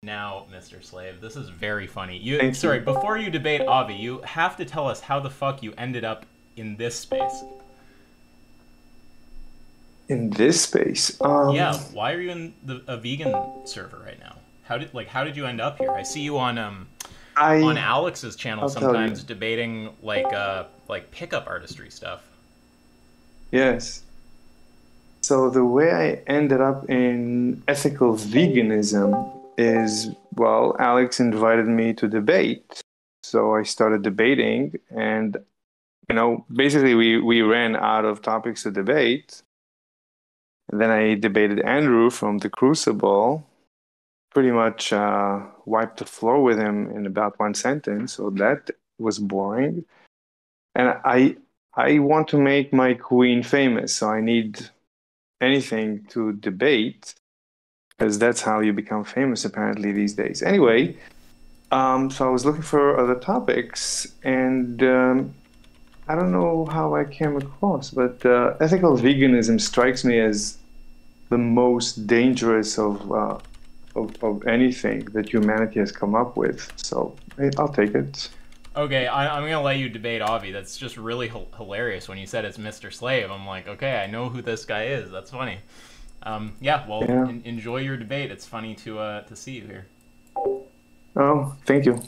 Now, Mr. Slave, this is very funny. Sorry, before you debate Avi, you have to tell us how the fuck you ended up in this space. In this space? Yeah, why are you in a vegan server right now? How did you end up here? I see you on Alex's channel I'll sometimes debating like pickup artistry stuff. Yes. So the way I ended up in ethical veganism is, well, Alex invited me to debate. So I started debating, and basically we ran out of topics to debate. And then I debated Andrew from The Crucible, pretty much wiped the floor with him in about one sentence, so that was boring. And I want to make my queen famous, so I need anything to debate, because that's how you become famous apparently these days. Anyway, so I was looking for other topics, and I don't know how I came across, but ethical veganism strikes me as the most dangerous of anything that humanity has come up with. So I'll take it. Okay, I'm gonna let you debate Avi. That's just really hilarious. When you said it's Mr. Slave, I'm like, okay, I know who this guy is. That's funny. Enjoy your debate. It's funny to see you here. Oh, thank you.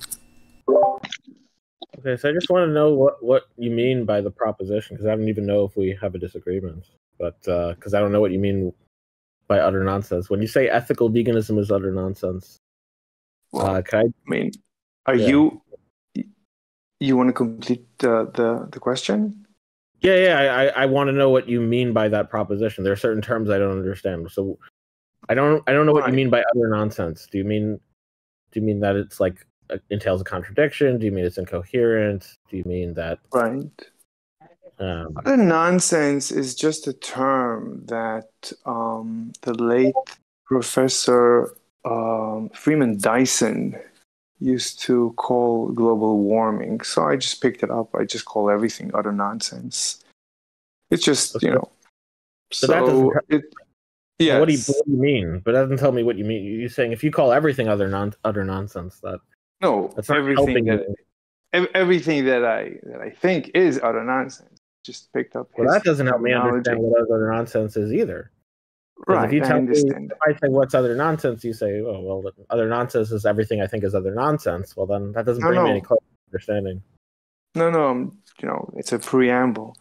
Okay, so I just want to know what you mean by the proposition, because I don't even know if we have a disagreement. But because I don't know what you mean by utter nonsense. When you say ethical veganism is utter nonsense, well, you want to complete the question? Yeah. I want to know what you mean by that proposition. There are certain terms I don't understand. So I don't know what you mean by utter nonsense. Do you mean that it's like entails a contradiction? Do you mean it's incoherent? Do you mean that utter nonsense is just a term that the late Professor Freeman Dyson used to call global warming. So I just picked it up. I just call everything utter nonsense. It's just, okay. So that doesn't yes. What do you mean? But that doesn't tell me what you mean. You're saying if you call everything utter nonsense, that's not everything helping everything that I think is utter nonsense. Just picked up. Well, that doesn't help me understand what utter nonsense is either. Right. If you tell me, if I say what's other nonsense, you say, oh, well, other nonsense is everything I think is other nonsense. Well, then that doesn't bring me any closer to understanding. No, it's a preamble.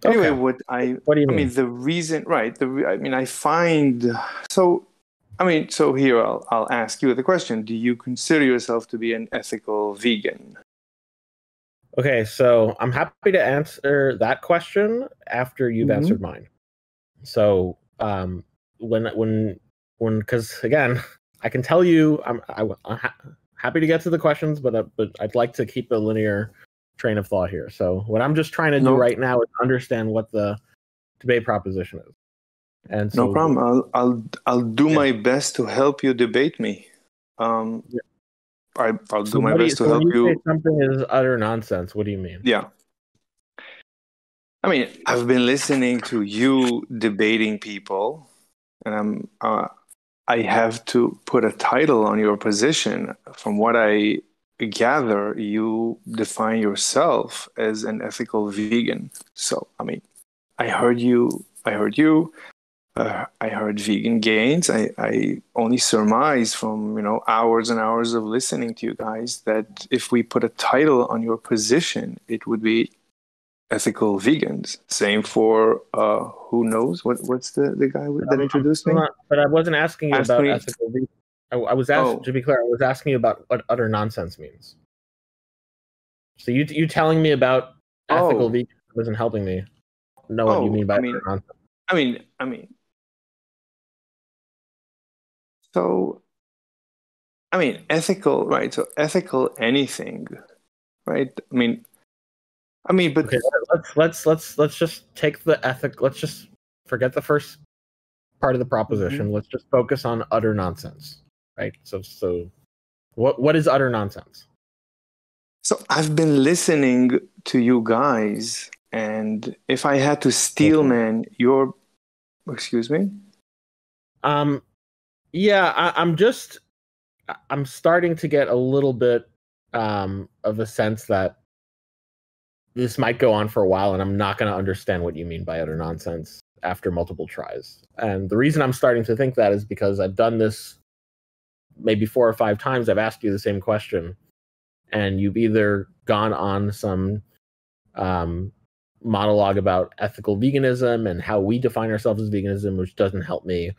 Okay. Anyway, what do you mean? I mean, the reason, right? I find so. So here I'll ask you the question: do you consider yourself to be an ethical vegan? Okay, so I'm happy to answer that question after you've answered mine. So because again, I can tell you I'm happy to get to the questions, but I'd like to keep a linear train of thought here. So what I'm just trying to do right now is understand what the debate proposition is. And so, no problem. I'll do my best to help you debate me. I'll do my best to help you. When you say something is utter nonsense, what do you mean? Yeah. I've been listening to you debating people, and I have to put a title on your position. From what I gather, you define yourself as an ethical vegan. So, I heard you. I heard vegan gains. I only surmise from hours and hours of listening to you guys that if we put a title on your position, it would be ethical vegans. Same for who knows what's the guy that introduced me. But I wasn't asking you about ethical vegan. I was asking, to be clear, I was asking you about what utter nonsense means. So you telling me about ethical vegan wasn't helping me know what you mean by utter nonsense. So, ethical, right? So ethical anything, right? But okay, let's just take the ethic. Let's just forget the first part of the proposition. Let's just focus on utter nonsense, right? So what is utter nonsense? So I've been listening to you guys, and if I had to steelman your, excuse me. Yeah, I'm just I'm starting to get a little bit of a sense that this might go on for a while, and I'm not going to understand what you mean by utter nonsense after multiple tries. And the reason I'm starting to think that is because I've done this maybe 4 or 5 times. I've asked you the same question, and you've either gone on some monologue about ethical veganism and how we define ourselves as veganism, which doesn't help me,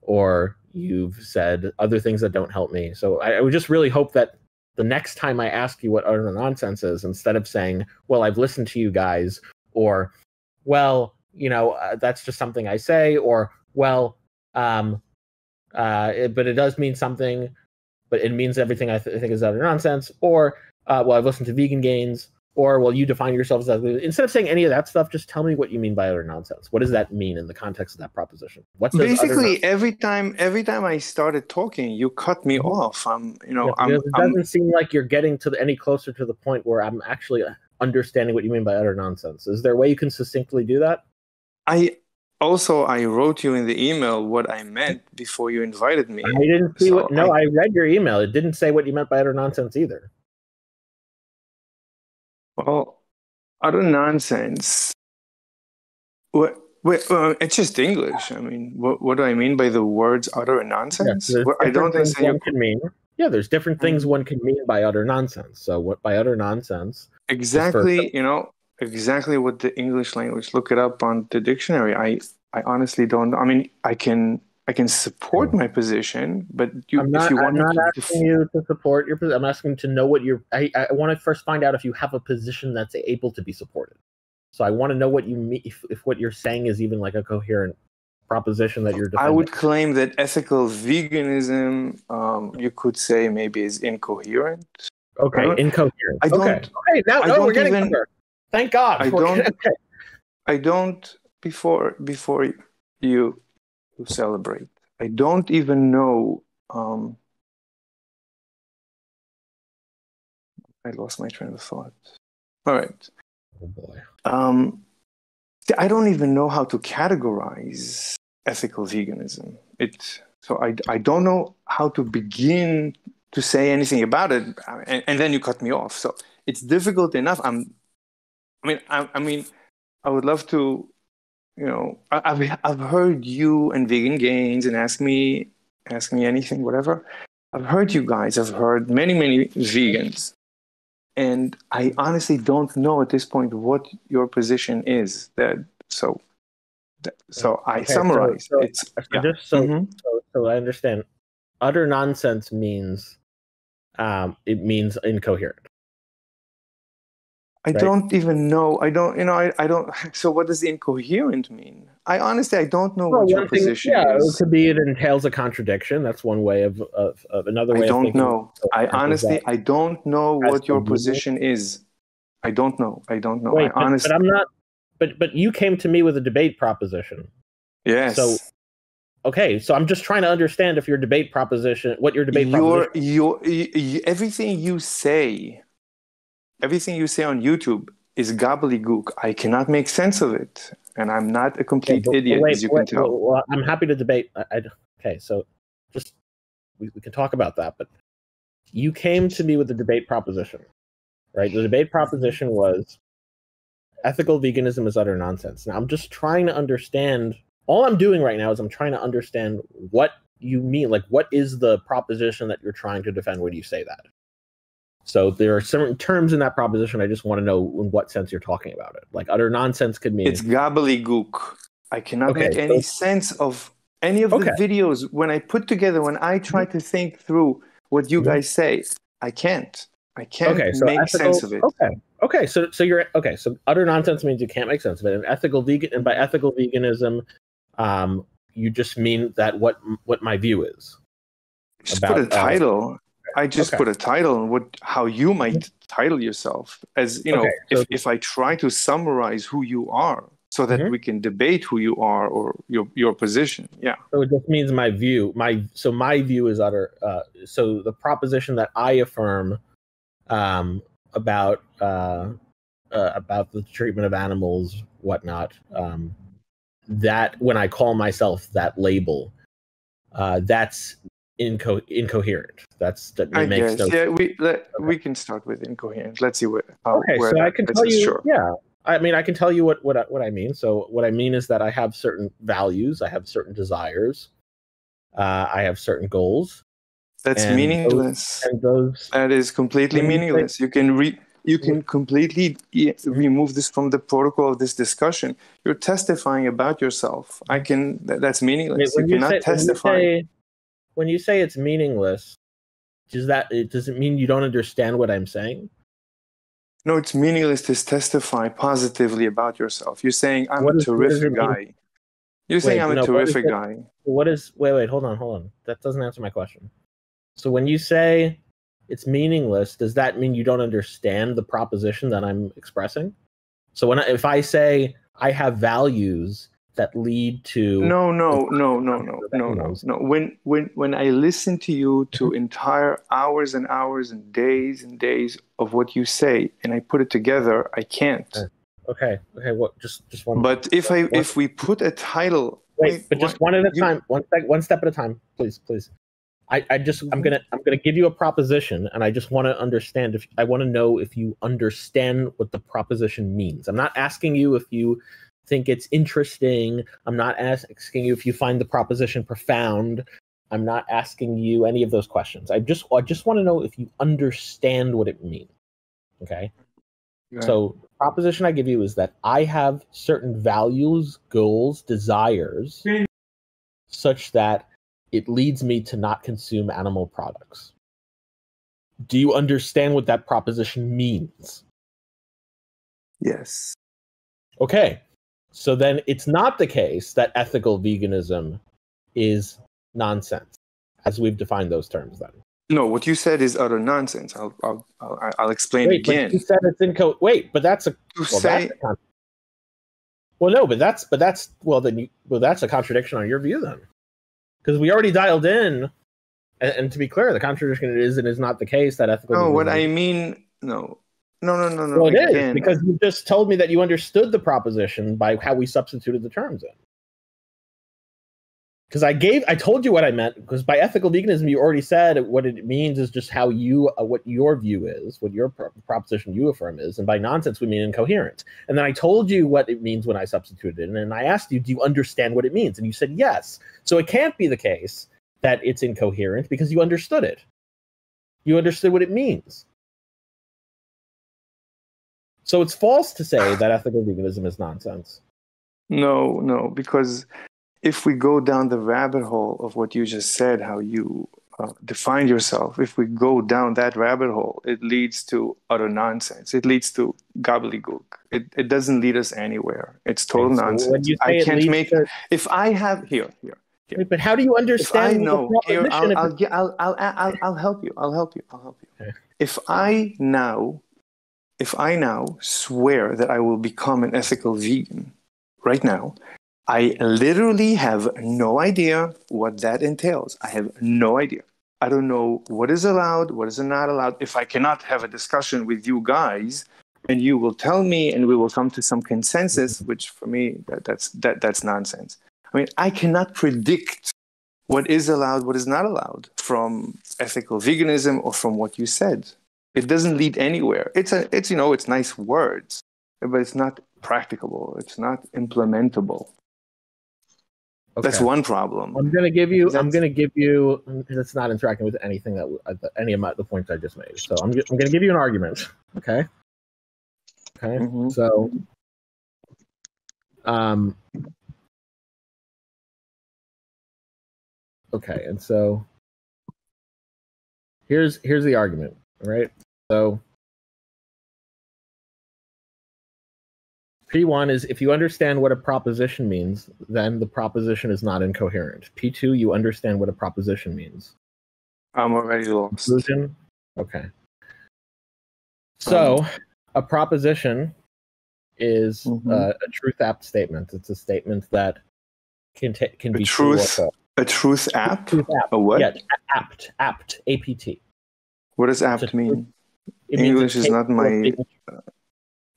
or you've said other things that don't help me. So I would just really hope that the next time I ask you what utter nonsense is, instead of saying, well, I've listened to you guys, or, well, that's just something I say, or, well, but it does mean something, but it means everything I think is utter nonsense, or, well, I've listened to vegan gains, or, well, you define yourselves as, instead of saying any of that stuff, just tell me what you mean by utter nonsense. What does that mean in the context of that proposition? Basically, every time I started talking, you cut me off. It doesn't seem like you're getting to any closer to the point where I'm actually understanding what you mean by utter nonsense. Is there a way you can succinctly do that? I wrote you in the email what I meant before you invited me. I didn't see I read your email. It didn't say what you meant by utter nonsense either. Well, utter nonsense. It's just English. I mean, what do I mean by the words utter and nonsense? Yeah, I don't think one can mean. Yeah, there's different things one can mean by utter nonsense. So what by utter nonsense? Exactly, exactly what the English language. Look it up on the dictionary. I honestly don't know. I mean, I can support my position, but I'm not asking you to support your position. I'm asking to know what I want to first find out if you have a position that's able to be supported. So I want to know what you mean, if what you're saying is even like a coherent proposition that you're defending. I would claim that ethical veganism, you could say, maybe is incoherent. Okay, incoherent. Now we're getting somewhere. Thank God. I don't. Before you celebrate, I don't even know. I lost my train of thought. All right. Oh boy. I don't even know how to categorize ethical veganism. So I don't know how to begin to say anything about it, and then you cut me off. So it's difficult enough. I mean, I would love to. I've heard you and Vegan Gains and ask me anything, whatever. I've heard you guys. I've heard many vegans, and I honestly don't know at this point what your position is. So I summarize. So I understand. Utter nonsense means it means incoherent. I don't even know. I don't. So what does incoherent mean? I don't know what your position is. It could be it entails a contradiction. That's one way of another way. I don't know. I don't know what your position is. I don't know. Wait, but I'm not. But you came to me with a debate proposition. Yes. So okay, so I'm just trying to understand if your debate proposition, what your debate proposition. Everything you say on YouTube is gobbledygook. I cannot make sense of it, and I'm not a complete idiot, as you can tell. Well, I'm happy to debate. Okay, so just we can talk about that. But you came to me with the debate proposition, right? The debate proposition was ethical veganism is utter nonsense. Now I'm just trying to understand. All I'm doing right now is I'm trying to understand what you mean. Like, what is the proposition that you're trying to defend when you say that? So there are certain terms in that proposition. I just want to know in what sense you're talking about it. Like utter nonsense could mean... It's gobbledygook. I cannot make any sense of any of the videos. When I try to think through what you guys say, I can't. I can't make sense of it. Okay. So utter nonsense means you can't make sense of it. And by ethical veganism, you just mean that what my view is. Just put a title. I just put a title on how you might title yourself, as if I try to summarize who you are, so that we can debate who you are or your position. Yeah. So it just means my view. My view is utter. So the proposition that I affirm about the treatment of animals, whatnot, that when I call myself that label, that's incoherent. That I makes guess. no Yeah, we can start with incoherent. Let's see where so I can tell you. sure. Yeah, I mean, I can tell you what I mean. So what I mean is that I have certain values, I have certain desires, I have certain goals. That's meaningless. That is completely meaningless. You can completely remove this from the protocol of this discussion. You're testifying about yourself. That's meaningless. You cannot testify. When you say it's meaningless, does it mean you don't understand what I'm saying? No, it's meaningless to testify positively about yourself. You're saying I'm a terrific guy. You're saying I'm a terrific guy. Wait, hold on. That doesn't answer my question. So when you say it's meaningless, does that mean you don't understand the proposition that I'm expressing? So if I say I have values that lead to no. When I listen to you to entire hours and hours and days of what you say, and I put it together, I can't. Okay. What? Just one. But if we put a title, just one at a time. One step at a time, please. I'm gonna give you a proposition, and I just want to understand I want to know if you understand what the proposition means. I'm not asking you if you think it's interesting. I'm not asking you if you find the proposition profound. I'm not asking you any of those questions. I just want to know if you understand what it means. Okay. Right. So the proposition I give you is that I have certain values, goals, desires, such that it leads me to not consume animal products. Do you understand what that proposition means? Yes. Okay. So then it's not the case that ethical veganism is nonsense, as we've defined those terms then. No, what you said is utter nonsense. I'll explain again. But you said it's but that's a that's a contradiction on your view then. Because we already dialed in, and to be clear, the contradiction is and is not the case that ethical. No, what I mean, no. Well, it is, because you just told me that you understood the proposition by how we substituted the terms in. Because I told you what I meant. Because by ethical veganism, you already said what it means is just how what your view is, what your proposition you affirm is, and by nonsense we mean incoherent. And then I told you what it means when I substituted it, and I asked you, do you understand what it means? And you said yes. So it can't be the case that it's incoherent because you understood it. You understood what it means. So it's false to say that ethical veganism is nonsense. No, because if we go down the rabbit hole of what you just said, how you define yourself, if we go down that rabbit hole, it leads to utter nonsense. It leads to gobbledygook. It doesn't lead us anywhere. It's total nonsense. I can't make. If I have here. Wait, but how do you understand? If I know, here, I'll help you. Okay. If I now swear that I will become an ethical vegan right now, I literally have no idea what that entails. I have no idea. I don't know what is allowed, what is not allowed. If I cannot have a discussion with you guys, and you will tell me, and we will come to some consensus, which for me that's nonsense. I mean, I cannot predict what is allowed, what is not allowed from ethical veganism or from what you said. It doesn't lead anywhere. It's nice words, but it's not practicable. It's not implementable. Okay. That's one problem. I'm going to give you. That's not interacting with anything any of the points I just made. So I'm going to give you an argument. Okay. Mm-hmm. So, okay, and so here's the argument, right? So P1 is if you understand what a proposition means, then the proposition is not incoherent. P2, you understand what a proposition means. I'm already lost. Conclusion? Okay. So a proposition is a truth apt statement. It's a statement that can be true or false. A truth apt? A what? Yeah, apt, apt. What does apt mean? English is not my...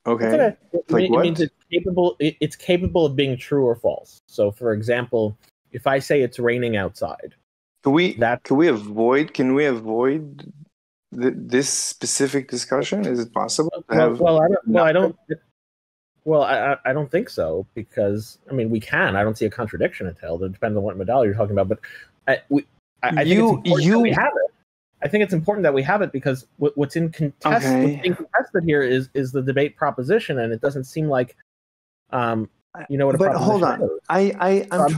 Okay. It means it's capable of being true or false. So, for example, if I say it's raining outside, Can we avoid this specific discussion? Is it possible to have? I don't think so, because I mean we can. I don't see a contradiction entailed. It depends on what modality you're talking about, but I think it's important that we have it. I think it's important that we have it because what's being contested here is the debate proposition, and it doesn't seem like you know what a but proposition hold on. is. I'm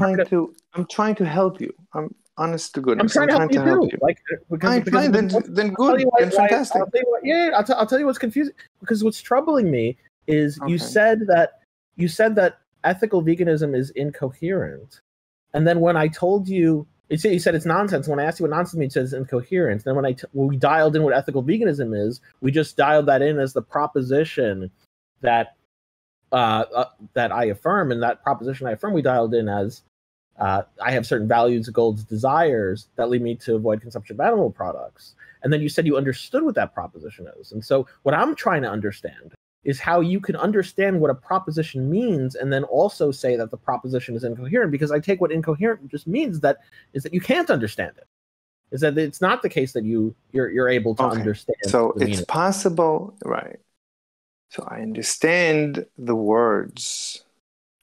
trying to help you. I'm honest to goodness. I'm trying to help you. Like, fine. Then good. Then fantastic. I'll tell you what's confusing, because what's troubling me is you said that ethical veganism is incoherent, and then when I told you, you said it's nonsense. When I asked you what nonsense means, it says incoherent. Then when we dialed in what ethical veganism is, we just dialed that in as the proposition that I affirm, and that proposition I affirm we dialed in as I have certain values, goals, desires that lead me to avoid consumption of animal products. And then you said you understood what that proposition is. And so what I'm trying to understand is how you can understand what a proposition means and then also say that the proposition is incoherent, because I take what incoherent just means is that you can't understand it. Is that it's not the case that you're able to understand. So it's possible, right? So I understand the words,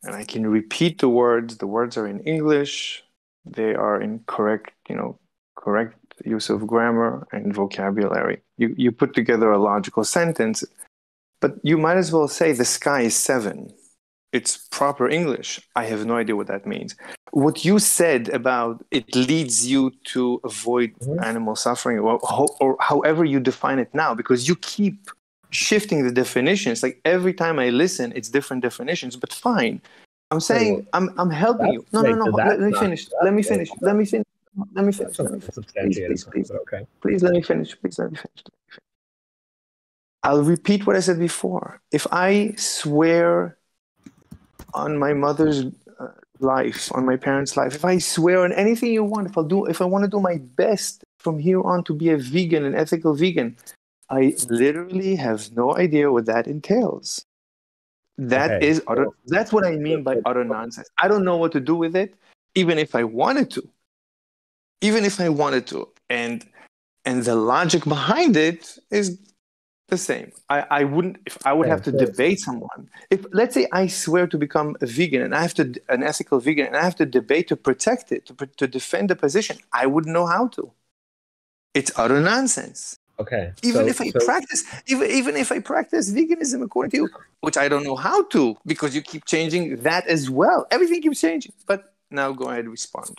and I can repeat the words. The words are in English. They are in correct use of grammar and vocabulary. You put together a logical sentence, but you might as well say the sky is 7. It's proper English. I have no idea what that means. What you said about it leads you to avoid animal suffering, or however you define it now, because you keep shifting the definitions. Like every time I listen, it's different definitions, but fine. I'm saying I'm helping you. No. Let me finish. Please let me finish. I'll repeat what I said before. If I swear on my mother's life, on my parents' life, if I swear on anything you want, if I want to do my best from here on to be a vegan, an ethical vegan, I literally have no idea what that entails. That's what I mean by utter nonsense. I don't know what to do with it, even if I wanted to. And the logic behind it is the same. I wouldn't, if I would have to debate someone. If, let's say, I swear to become a vegan and I have to, an ethical vegan, and I have to debate to protect it, to defend the position, I wouldn't know how to. It's utter nonsense. Okay. Even if I practice veganism according to you, which I don't know how to, because you keep changing that as well. Everything keeps changing. But now go ahead and respond.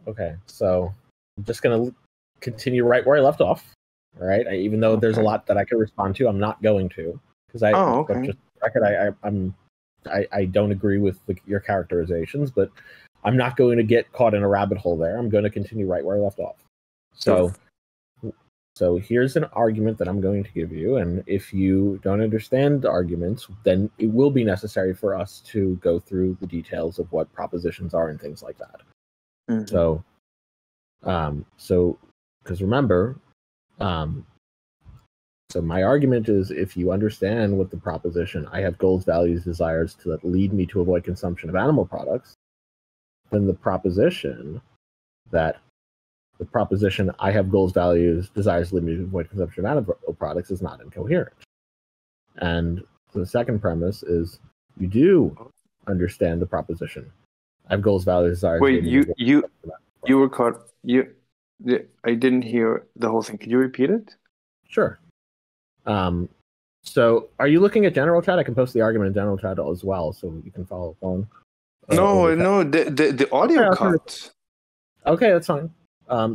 Okay. So I'm just going to continue right where I left off. All right. Even though there's a lot that I can respond to, I'm not going to, because I don't agree with your characterizations, but I'm not going to get caught in a rabbit hole there. I'm going to continue right where I left off. So here's an argument that I'm going to give you, and if you don't understand the arguments, then it will be necessary for us to go through the details of what propositions are and things like that. So because remember, so my argument is, if you understand what the proposition, I have goals, values, desires that lead me to avoid consumption of animal products, then the proposition I have goals, values, desires lead me to avoid consumption of animal products is not incoherent. And the second premise is you do understand the proposition. I have goals, values, desires. Wait, you were caught. I didn't hear the whole thing. Could you repeat it? Sure. So are you looking at general chat? I can post the argument in general chat as well, so you can follow along. No, the audio cut. Okay, that's fine.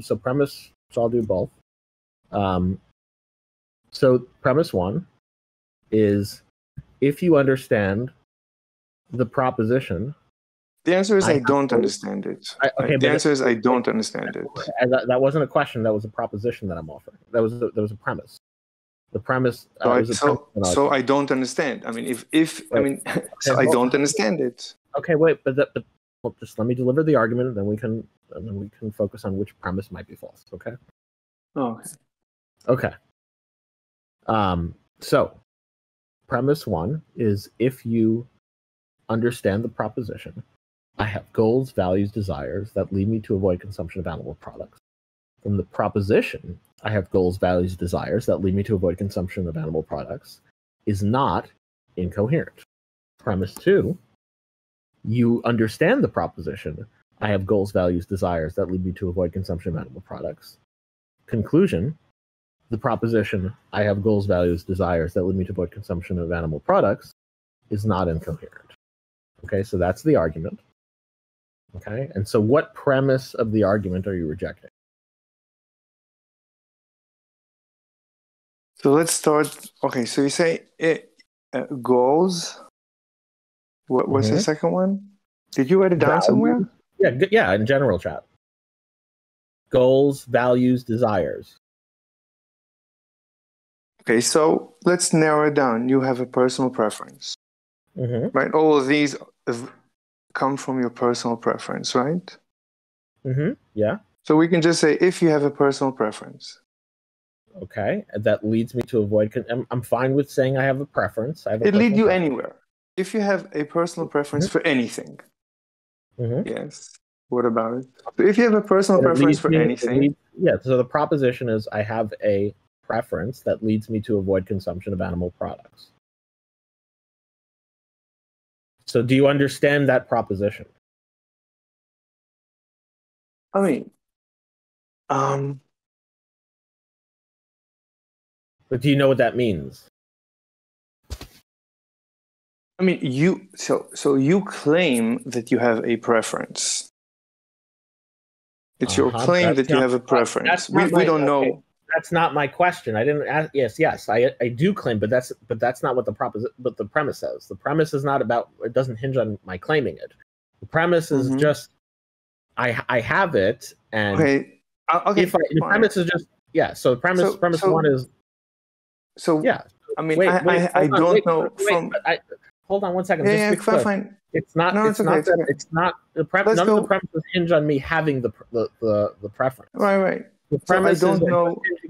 So premise, so I'll do both. So premise 1 is, if you understand the proposition. The answer is I don't understand it. The answer is I don't understand it. That wasn't a question. That was a proposition that I'm offering. That was a premise. The premise. So I don't understand. I mean, so I don't understand it. Okay, wait, but just let me deliver the argument, and then we can focus on which premise might be false. Okay. Oh, okay. So premise 1 is, if you understand the proposition, I have goals, values, desires that lead me to avoid consumption of animal products. From the proposition, I have goals, values, desires that lead me to avoid consumption of animal products is not incoherent. Premise 2, you understand the proposition, I have goals, values, desires that lead me to avoid consumption of animal products. Conclusion, the proposition, I have goals, values, desires that lead me to avoid consumption of animal products is not incoherent. Okay, so that's the argument. Okay, and so what premise of the argument are you rejecting? So let's start. Okay, so you say goals. What's the second one? Did you write it down somewhere? Yeah, in general chat. Goals, values, desires. Okay, so let's narrow it down. You have a personal preference, right? All of these come from your personal preference, right? Yeah. So we can just say if you have a personal preference. Okay, that leads me to avoid. I'm fine with saying I have a preference. It leads you anywhere. If you have a personal preference for anything. Yes. What about it? So if you have a personal preference for anything. So the proposition is I have a preference that leads me to avoid consumption of animal products. So do you understand that proposition? I mean, but do you know what that means? I mean, so you claim that you have a preference. It's your claim that you have a preference. We don't know. Okay. That's not my question. I didn't ask. Yes, I do claim, but that's not what the premise says. The premise is not about. It doesn't hinge on my claiming it. The premise is just I have it, and okay. The premise is just So the premise one is. So yeah. I mean, I don't know. Hold on one second. Yeah, fine. It's not. No, it's not. Okay. It's not the premise. None of the premises hinge on me having the preference. Right. The premise so I don't is know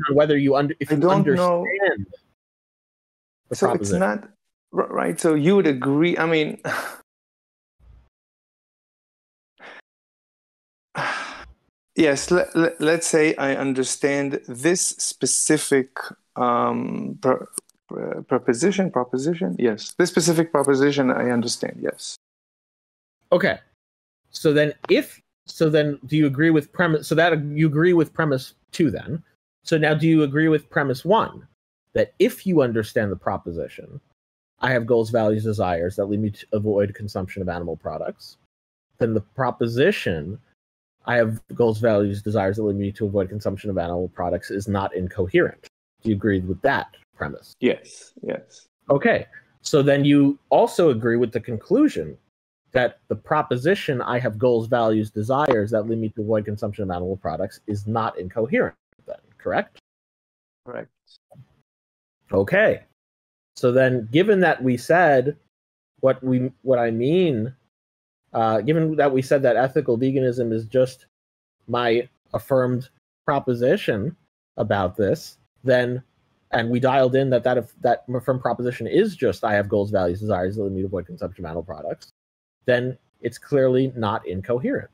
on whether you understand the so proposition. It's not right. So you would agree. I mean, yes. Let's say I understand this specific proposition. Yes, this specific proposition I understand. Yes. Okay. So then do you agree with premise? So that you agree with premise 2 then. So now do you agree with premise 1 that if you understand the proposition, I have goals, values, desires that lead me to avoid consumption of animal products, then the proposition, I have goals, values, desires that lead me to avoid consumption of animal products is not incoherent. Do you agree with that premise? Yes. Okay. So then you also agree with the conclusion that the proposition, I have goals, values, desires that lead me to avoid consumption of animal products is not incoherent then, correct? Correct. Okay. So then given that we said given that we said that ethical veganism is just my affirmed proposition about this, then, and we dialed in that affirmed proposition is just I have goals, values, desires that lead me to avoid consumption of animal products, then it's clearly not incoherent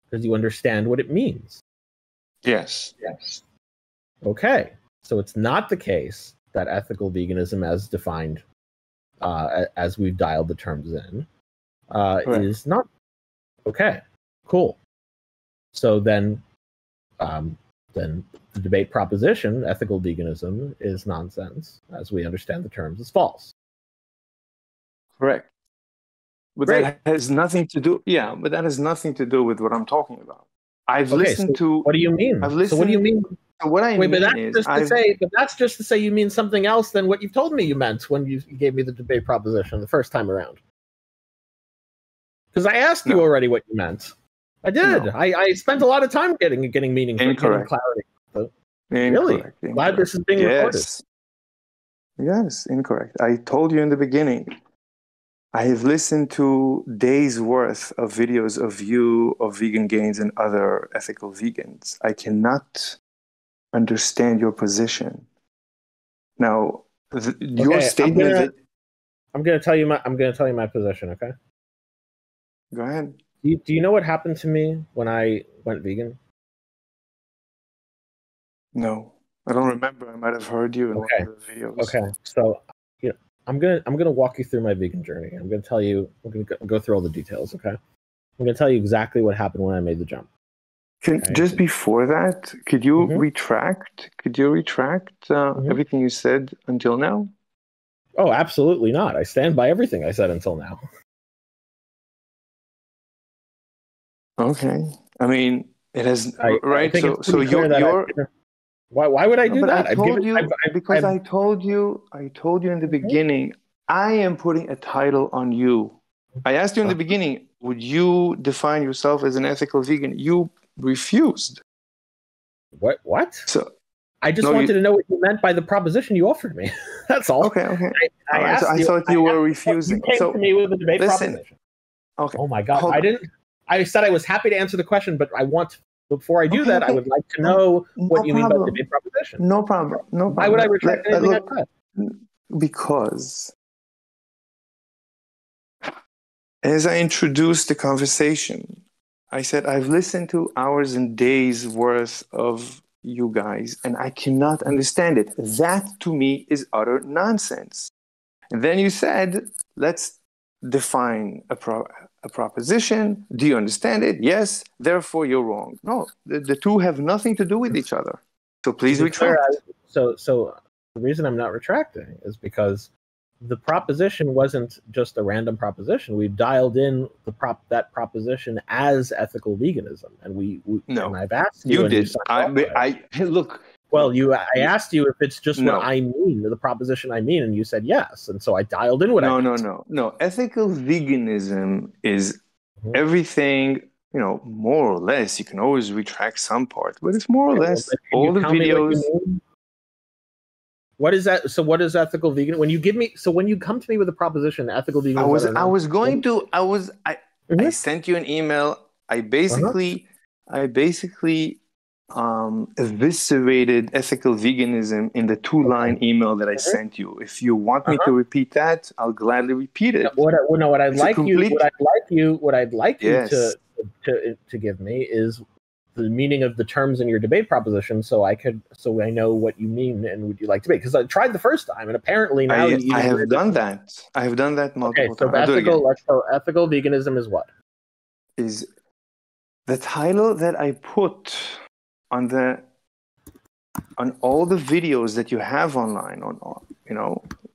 because you understand what it means. Yes. Okay. So it's not the case that ethical veganism, as defined, as we've dialed the terms in, is not. Okay. Cool. So then the debate proposition, ethical veganism, is nonsense, as we understand the terms, is false. Correct. But that has nothing to do. Yeah, but that has nothing to do with what I'm talking about. I've listened to. What do you mean? So what do you mean? What I mean is, that's just to say you mean something else than what you've told me you meant when you gave me the debate proposition the first time around. Because I asked you already what you meant. I did. No. I spent a lot of time getting meaning, getting clarity. Really? Glad this is being recorded. Yes, incorrect. I told you in the beginning. I have listened to days worth of videos of you, of Vegan Gains, and other ethical vegans. I cannot understand your position. Now, your statement. I'm going to tell you my position. Okay. Go ahead. Do you know what happened to me when I went vegan? No, I don't remember. I might have heard you in one of the videos. Okay. So, I'm gonna walk you through my vegan journey. I'm gonna tell you. I'm gonna go through all the details. Okay. I'm gonna tell you exactly what happened when I made the jump. Just before that, could you retract? Could you retract everything you said until now? Oh, absolutely not. I stand by everything I said until now. Okay. I mean, it has right. So you're why would I do that? I told you because I told you in the beginning. I am putting a title on you. I asked you in the beginning, would you define yourself as an ethical vegan? You refused. What? So I just wanted to know what you meant by the proposition you offered me. That's all. Okay. I thought you were refusing. You came to me with a debate proposition. Okay. Oh my God! I said I was happy to answer the question, but before I do that, I would like to know what you mean by debate proposition. No problem. Why would I retract anything I said? Because as I introduced the conversation, I said I've listened to hours and days worth of you guys, and I cannot understand it. That to me is utter nonsense. And then you said, let's define a proposition. Do you understand it? Yes. Therefore, you're wrong. No, the two have nothing to do with each other. So please retract. So the reason I'm not retracting is because the proposition wasn't just a random proposition. We dialed in that proposition as ethical veganism, and and I've asked you. You did. Look. Well, I asked you if it's just what I mean, the proposition I mean, and you said yes, and so I dialed in what I meant. No. Ethical veganism is everything. More or less. You can always retract some part, but it's more or less all the videos. What is that? So what is ethical vegan? When you come to me with a proposition, ethical vegan. I sent you an email. I basically eviscerated ethical veganism in the 2-line email that I sent you. If you want me to repeat that, I'll gladly repeat it. What I'd like you to give me is the meaning of the terms in your debate proposition, so I know what you mean and would you like debate? Because I tried the first time, and apparently now I have done that. I have done that multiple times. So ethical veganism is what? Is the title that I put on all the videos that you have online,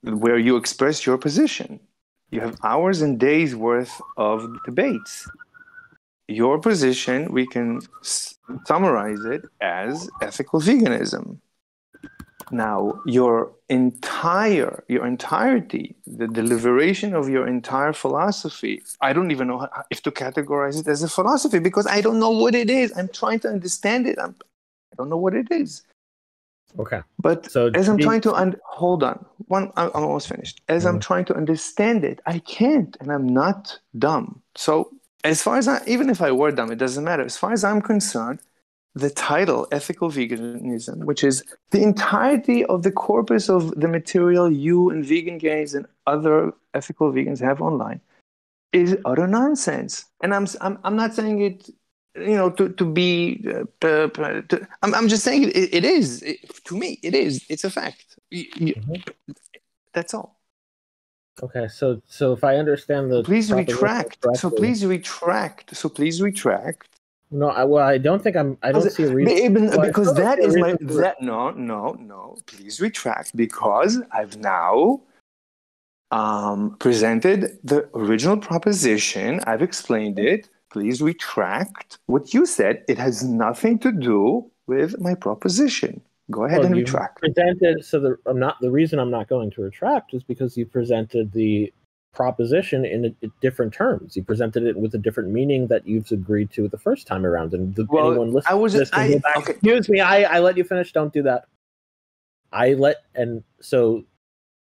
where you express your position. You have hours and days worth of debates. Your position, we can summarize it as ethical veganism. Now, your entirety, the deliberation of your entire philosophy, I don't even know if to categorize it as a philosophy because I don't know what it is. I'm trying to understand it. I don't know what it is. Okay. But as I'm trying to hold on, I'm almost finished. As I'm trying to understand it, I can't, and I'm not dumb. So as far as even if I were dumb, it doesn't matter. As far as I'm concerned, the title, ethical veganism, which is the entirety of the corpus of the material you and vegan gays and other ethical vegans have online, is utter nonsense. And I'm not saying it, to be. I'm just saying it is. To me, it is. It's a fact. That's all. Okay, so if I understand the please retract. So please retract. No, I don't think I don't see a reason because that is my no. Please retract because I've now presented the original proposition. I've explained it. Please retract what you said. It has nothing to do with my proposition. Go ahead and retract. The reason I'm not going to retract is because you presented the proposition in different terms. You presented it with a different meaning that you've agreed to the first time around. And anyone listening, excuse me, I let you finish. Don't do that. So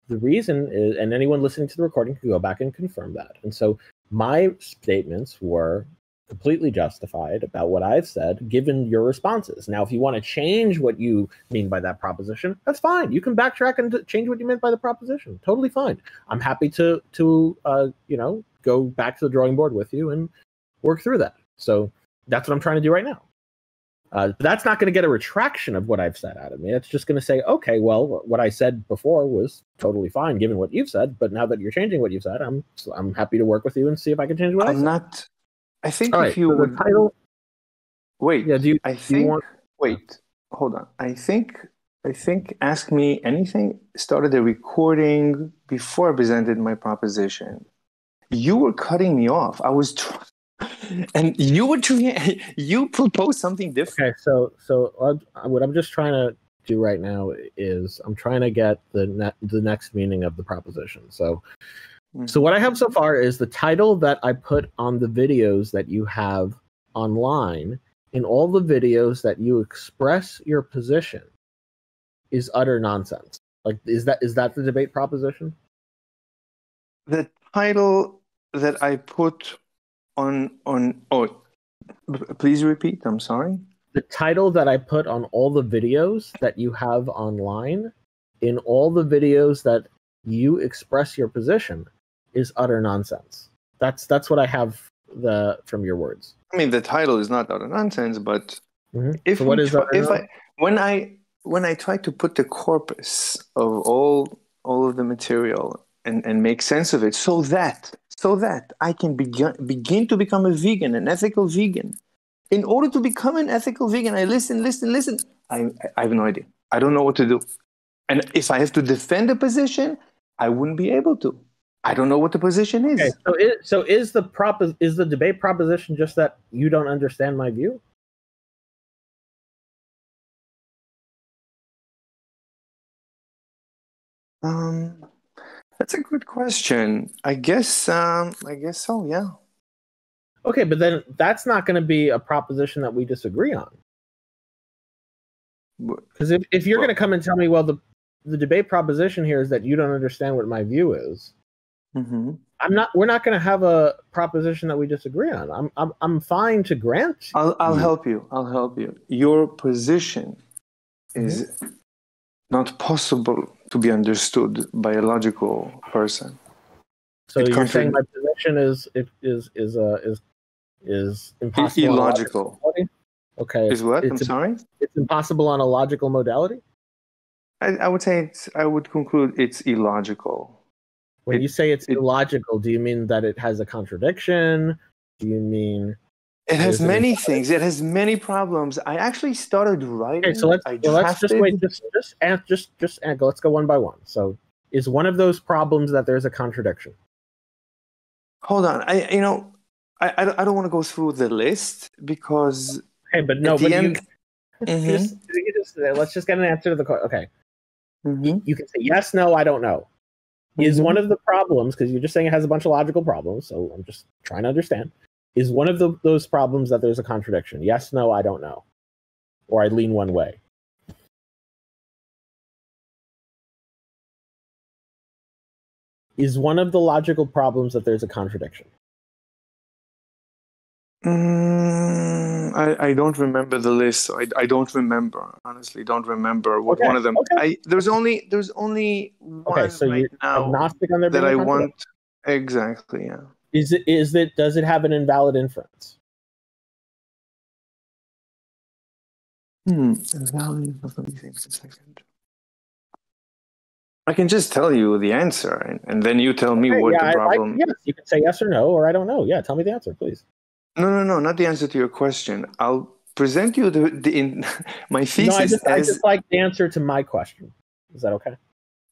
the reason is, and anyone listening to the recording can go back and confirm that. And so my statements were completely justified about what I've said, given your responses. Now, if you want to change what you mean by that proposition, that's fine. You can backtrack and change what you meant by the proposition. Totally fine. I'm happy to go back to the drawing board with you and work through that. So that's what I'm trying to do right now. That's not going to get a retraction of what I've said out of me. It's just going to say, okay, well, what I said before was totally fine given what you've said, but now that you're changing what you've said, I'm happy to work with you and see if I can change what I said. Not. I think All if right, you so would the title. wait, Yeah, do you want? Wait, hold on. I think Ask Me Anything started a recording before I presented my proposition. You were cutting me off. I was and you were you proposed something different. Okay, so what I'm just trying to do right now is I'm trying to get the next meaning of the proposition. So what I have so far is the title that I put on the videos that you have online. In all the videos that you express your position is utter nonsense. Like, is that the debate proposition? The title that I put on please repeat. I'm sorry. The title that I put on all the videos that you have online, in all the videos that you express your position, is utter nonsense. That's what I have from your words. I mean, the title is not utter nonsense, but when I try to put the corpus of all of the material and make sense of it, so that I can begin to become a vegan, an ethical vegan. In order to become an ethical vegan, I listen. I have no idea. I don't know what to do. And if I have to defend a position, I wouldn't be able to. I don't know what the position is. Okay, so is the debate proposition just that you don't understand my view? That's a good question. I guess so, yeah. Okay, but then that's not going to be a proposition that we disagree on. Because if you're going to come and tell me, well, the debate proposition here is that you don't understand what my view is, we're not going to have a proposition that we disagree on. I'm fine to grant. I'll help you. Your position is not possible to be understood by a logical person. So you're saying my position is impossible. Illogical. Okay. Is what? I'm sorry? It's impossible on a logical modality? I would say I would conclude it's illogical. When you say it's illogical, do you mean that it has a contradiction? Do you mean it has many things? It has many problems. I actually started writing. Okay, so let's just wait. Just go. Let's go one by one. So, is one of those problems that there's a contradiction? Hold on. I don't want to go through the list because. Okay, but no. But let's just get an answer to the question. Okay. You can say yes, no, I don't know. Is one of the problems, because you're just saying it has a bunch of logical problems, so I'm just trying to understand. Is one of those problems that there's a contradiction? Yes, no, I don't know. Or I lean one way. Is one of the logical problems that there's a contradiction? I don't remember the list. So I don't remember. Honestly, don't remember what one of them. Okay. There's only one so right now agnostic on that I want. Exactly. Yeah. Does it have an invalid inference? Invalid. Let me think a second. I can just tell you the answer, and then you tell me what the problem. Yes, you can say yes or no, or I don't know. Yeah, tell me the answer, please. No, not the answer to your question. I'll present you my thesis. I just like the answer to my question. Is that okay?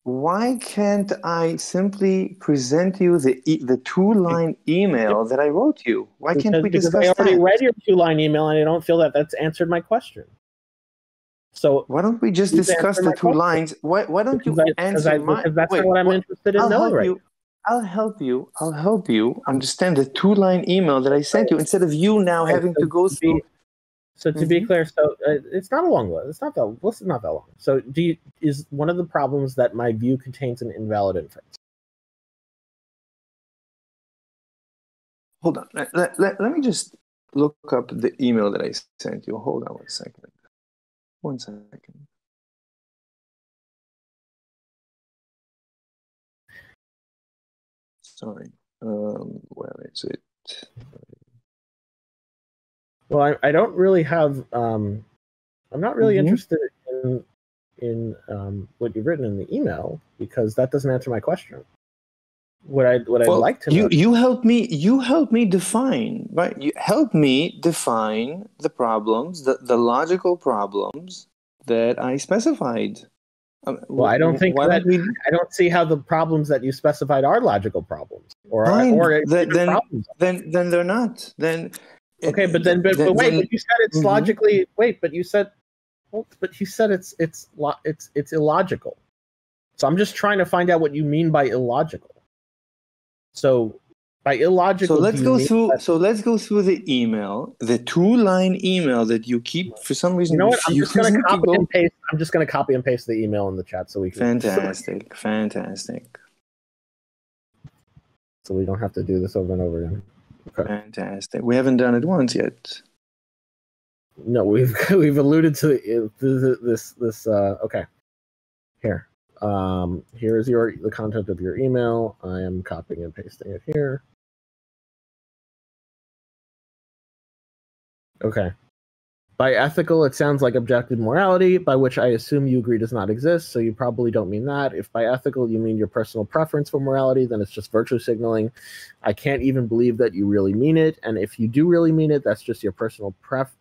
Why can't I simply present you the 2-line email that I wrote you? Why can't we discuss that? Because I already read your 2-line email, and I don't feel that that's answered my question. So why don't we just discuss the 2 lines? Why don't you answer my? Because that's not what I'm interested in knowing right now. I'll help you understand the 2-line email that I sent you instead of you now having to go through. So to be clear, it's not a long list. It's not that long. So is one of the problems that my view contains an invalid inference? Hold on. Let me just look up the email that I sent you. Hold on 1 second. 1 second. Sorry. Where is it? Well, I don't really have. I'm not really interested in what you've written in the email because that doesn't answer my question. What I'd like to know. You help me define, right? You help me define the problems, the logical problems that I specified. Well, I don't think that I don't see how the problems that you specified are logical problems, then they're not. Then okay, but you said it's logically. Wait, but you said it's illogical. So I'm just trying to find out what you mean by illogical. So by illogical, so let's go through the email, the 2-line email that you keep for some reason. You know what? I'm just going to copy and paste. I'm just going to copy and paste the email in the chat so we can. Fantastic. So we don't have to do this over and over again. Okay. Fantastic. We haven't done it once yet. No, we've alluded to this. Okay, here. Here is the content of your email. I am copying and pasting it here. Okay. By ethical, it sounds like objective morality, by which I assume you agree does not exist, so you probably don't mean that. If by ethical you mean your personal preference for morality, then it's just virtue signaling. I can't even believe that you really mean it, and if you do really mean it, that's just your personal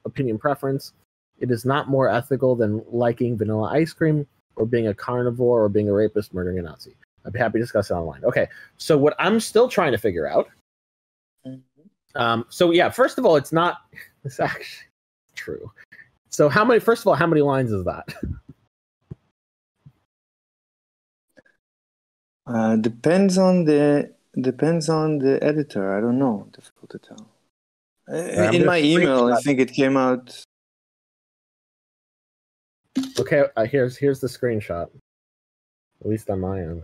opinion preference. It is not more ethical than liking vanilla ice cream, or being a carnivore, or being a rapist, murdering a Nazi. I'd be happy to discuss it online. Okay, so what I'm still trying to figure out... so yeah, first of all, it's actually true. So first of all, how many lines is that? Depends on the editor. I don't know. Difficult to tell. In my email, I think it came out. Okay, here's the screenshot. At least on my end.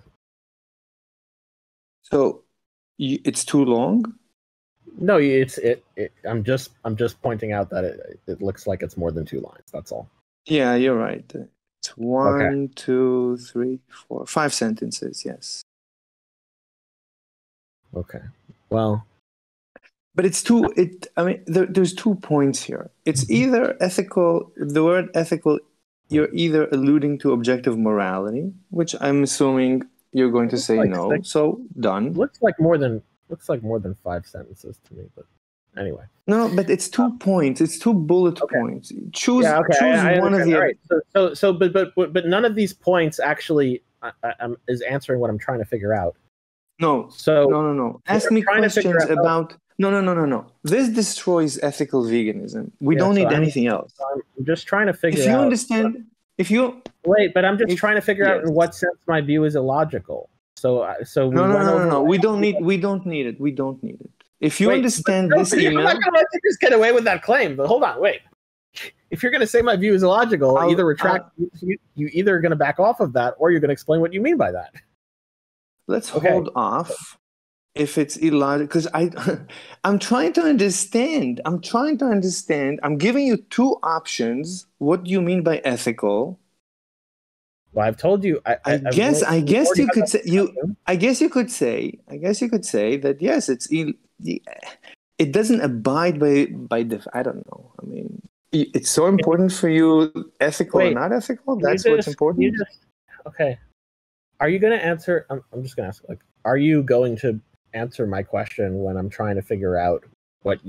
So, it's too long? No, I'm just pointing out that it looks like it's more than 2 lines. That's all. Yeah, you're right. It's 1, 2, 3, 4, 5 sentences. Yes. Okay. Well. But it's there's 2 points here. It's either ethical. The word ethical, you're either alluding to objective morality, which I'm assuming you're going to say no. So done. Looks like more than 5 sentences to me, but anyway. No, but it's 2 points. It's 2 bullet points. Choose one of the. Right. So, but none of these points actually is answering what I'm trying to figure out. No. So no. Ask me questions about. No. This destroys ethical veganism. We don't need anything else. I'm just trying to figure out. If you understand, wait, but I'm just trying to figure out in what sense my view is illogical. So no. We don't need it. If you understand this email, I'm not going to let you just get away with that claim. But hold on, wait. If you're going to say my view is illogical, either retract. You either are going to back off of that, or you're going to explain what you mean by that. Let's hold off. If it's illogical, because I'm trying to understand. I'm giving you 2 options. What do you mean by ethical? Well, I've told you. I guess you could say that yes, it doesn't abide by the. I don't know. I mean, it's so important for you, ethical or not ethical. That's what's important. Okay. Are you going to answer? I'm just going to ask. Are you going to answer my question when I'm trying to figure out what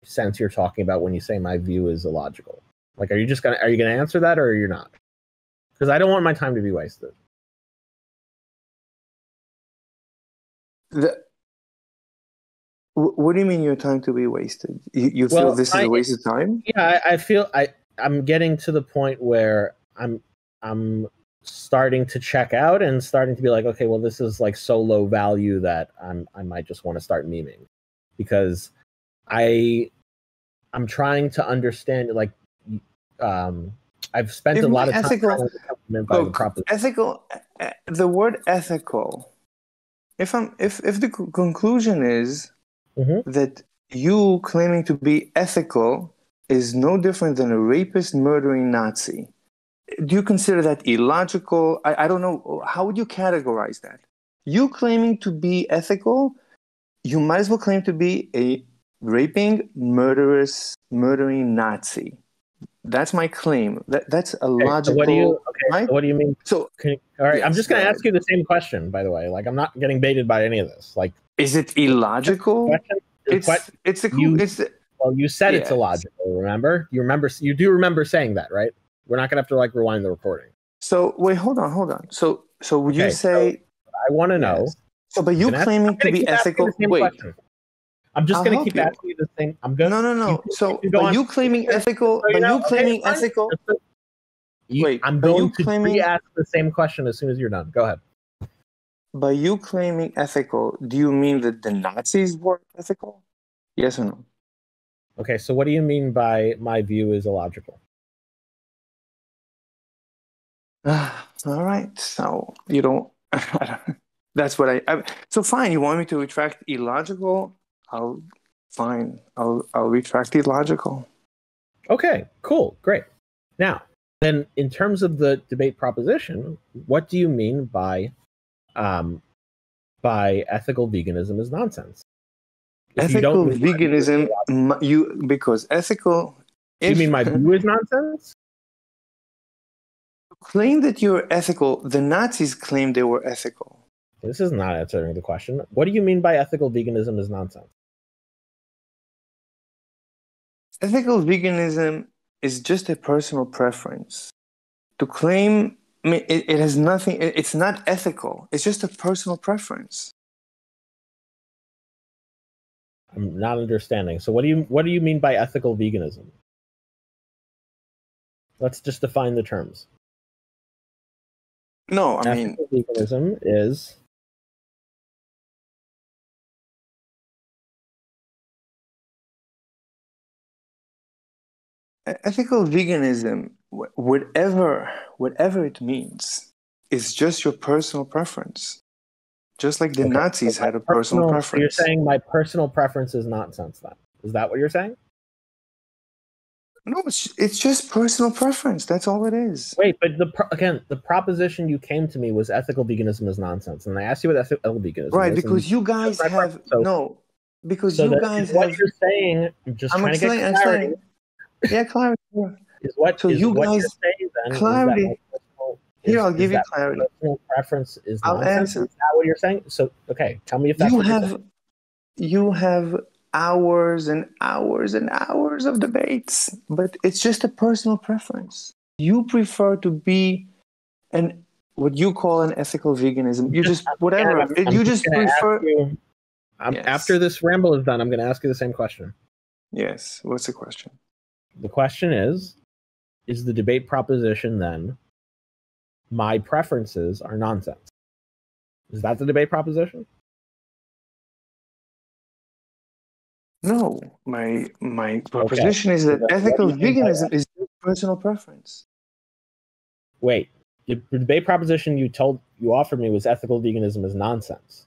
sense you're talking about when you say my view is illogical? Are you going to answer that, or you're not? Because I don't want my time to be wasted. What do you mean your time to be wasted? You feel this is a waste of time? Yeah, I feel I'm getting to the point where I'm starting to check out and starting to be like, okay, well, this is so low value that I might just want to start memeing, because I'm trying to understand I've spent a lot of time ethical. The word ethical. If the conclusion is that you claiming to be ethical is no different than a rapist murdering Nazi, do you consider that illogical? I don't know. How would you categorize that? You claiming to be ethical, you might as well claim to be a raping, murdering Nazi. That's my claim. That's a logical. So what do you mean? So, all right, I'm just going to ask you the same question. By the way, like I'm not getting baited by any of this. Like, is it illogical? Well, you said it's illogical. Remember? You do remember saying that, right? We're not going to have to like rewind the recording. So wait, hold on. So would you say? So I want to know. So, but you claiming to be ethical? Wait. Question. I'm just going to keep asking you the same. I'm going. No. So, but you claiming ethical? But you claiming ethical? Wait, I'm going to re-ask the same question as soon as you're done. Go ahead. By you claiming ethical, do you mean that the Nazis were ethical? Yes or no? Okay, so what do you mean by my view is illogical? All right, so you don't. That's what I. So fine, you want me to retract illogical? I'll retract illogical. Okay, cool, great. Now, then, in terms of the debate proposition, what do you mean by ethical veganism is nonsense? Ethical veganism, because ethical. You mean my view is nonsense? Claim that you're ethical. The Nazis claimed they were ethical. This is not answering the question. What do you mean by ethical veganism is nonsense? Ethical veganism is just a personal preference. To claim, I mean, it has nothing. It's not ethical. It's just a personal preference. I'm not understanding. So what do you mean by ethical veganism? Let's just define the terms. No, I mean, ethical veganism is ethical veganism, whatever it means, is just your personal preference. Just like the Nazis had a personal preference. So you're saying my personal preference is nonsense then? Is that what you're saying? No, it's just personal preference. That's all it is. Wait, but the proposition you came to me was ethical veganism is nonsense. And I asked you what ethical veganism is. Right, because you guys have... No, because you guys have... What you're saying, I'm just trying to get clarity. Yeah, clarity. So you guys saying then clarity. Here, I'll give you clarity. Personal preference is I'll nonsense. answer. Is that what you're saying? So, okay, tell me if that's you have hours and hours and hours of debates, but it's just a personal preference. You prefer to be what you call an ethical veganism. You just whatever. You just prefer. After this ramble is done, I'm going to ask you the same question. Yes. What's the question? The question is the debate proposition then, my preferences are nonsense? Is that the debate proposition? No, my proposition is that ethical veganism is personal preference. Wait, the debate proposition you offered me was ethical veganism is nonsense.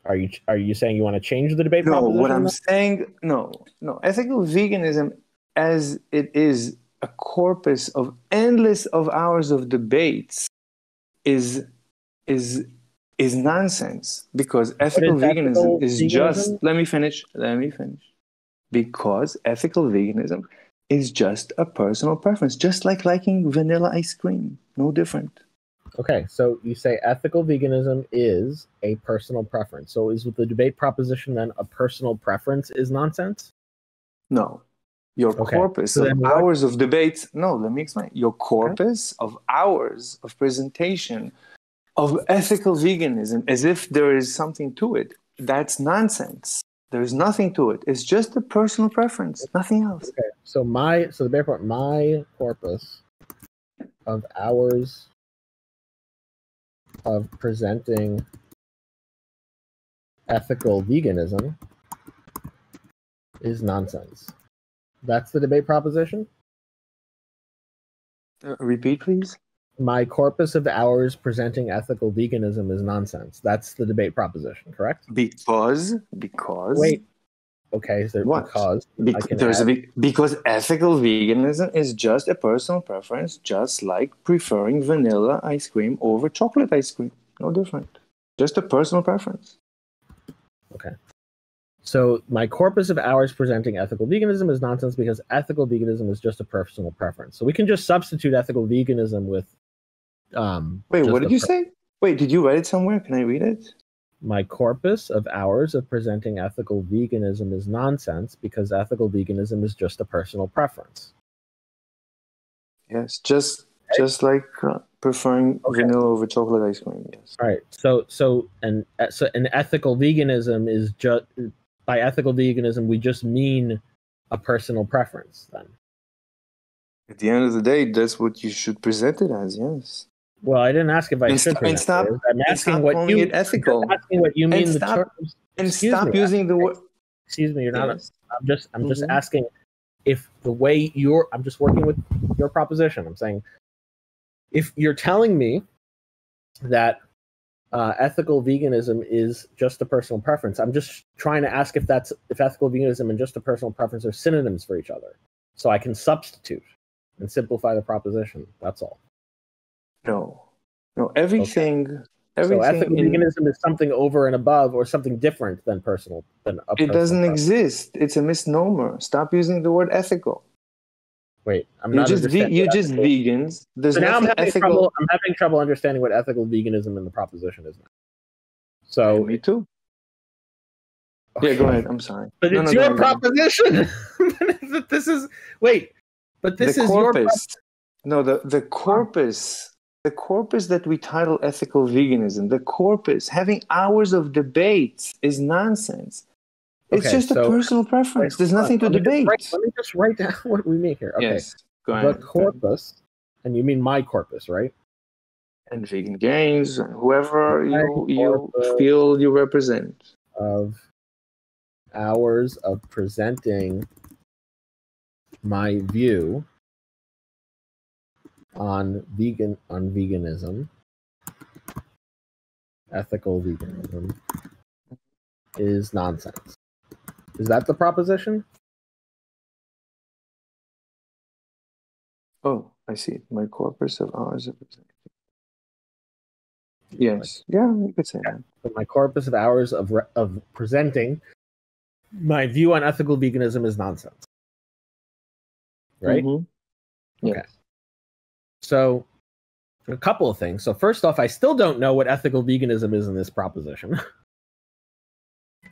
Are you saying you want to change the debate proposition? No, what I'm saying, no. Ethical veganism, as it is a corpus of endless of hours of debates, is nonsense, because ethical veganism is just... Let me finish. Because ethical veganism is just a personal preference, just like liking vanilla ice cream. No different. Okay, so you say ethical veganism is a personal preference. So is the debate proposition then a personal preference is nonsense? No. Your corpus of hours of debates... No, let me explain. Your corpus of hours of presentation of ethical veganism, as if there is something to it, that's nonsense. There's nothing to it. It's just a personal preference, nothing else. Okay, so my corpus of hours of presenting ethical veganism is nonsense. That's the debate proposition? Repeat, please. My corpus of hours presenting ethical veganism is nonsense. That's the debate proposition, correct? Because... Wait. Okay, so what? Because ethical veganism is just a personal preference, just like preferring vanilla ice cream over chocolate ice cream. No different. Just a personal preference. Okay. So my corpus of hours presenting ethical veganism is nonsense because ethical veganism is just a personal preference. So we can just substitute ethical veganism with. Wait, what did you say? Wait, did you write it somewhere? Can I read it? My corpus of hours of presenting ethical veganism is nonsense because ethical veganism is just a personal preference. Yes, just like preferring vanilla over chocolate ice cream. Yes. All right. So an ethical veganism is just by ethical veganism we just mean a personal preference. Then. At the end of the day, that's what you should present it as. Yes. Well, I didn't ask if I should present it. I'm asking what you. Ethical. I'm asking what you mean. Stop using the word. Excuse me. You're not. Yes. I'm just asking if the way you're. I'm just working with your proposition. I'm saying if you're telling me that ethical veganism is just a personal preference, I'm just trying to ask if ethical veganism and just a personal preference are synonyms for each other, so I can substitute and simplify the proposition. That's all. No, everything. Okay. Everything. So ethical veganism is something over and above, or something different than personal. It doesn't exist. It's a misnomer. Stop using the word ethical. Wait, I'm you're not. Just you're just vegans. There's so now I'm having ethical. I'm having trouble understanding what ethical veganism in the proposition is now. So me too. Okay. Yeah, go ahead. I'm sorry. But it's your proposition. This is but this is corpus. The corpus. The corpus that we title ethical veganism, the corpus, having hours of debates is nonsense. It's just a personal preference. There's nothing to debate. Let me just write down what we mean here. Okay. Yes, go ahead. The corpus, and you mean my corpus, right? And vegan games, and whoever you feel you represent. Of hours of presenting my view on veganism, ethical veganism, is nonsense. Is that the proposition? Oh, I see. My corpus of hours of presenting. Yes. Yeah, you could say that. So my corpus of hours of presenting my view on ethical veganism is nonsense. Right? Mm-hmm. Okay. So, a couple of things. So, first off, I still don't know what ethical veganism is in this proposition.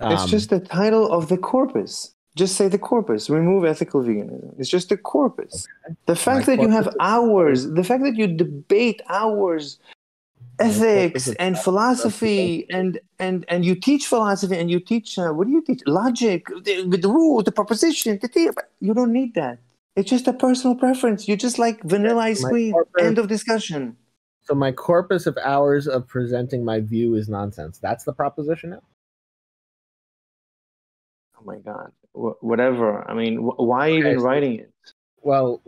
It's just the title of the corpus. Just say the corpus. Remove ethical veganism. It's just the corpus. Okay. The fact that you have hours, the fact that you debate hours, ethics and philosophy, and you teach philosophy, and you teach, what do you teach? Logic, the rule, the proposition. You don't need that. It's just a personal preference. You just like vanilla ice cream. End of discussion. So my corpus of hours of presenting my view is nonsense. That's the proposition now? Oh my God. Whatever. I mean, why even writing it? Well,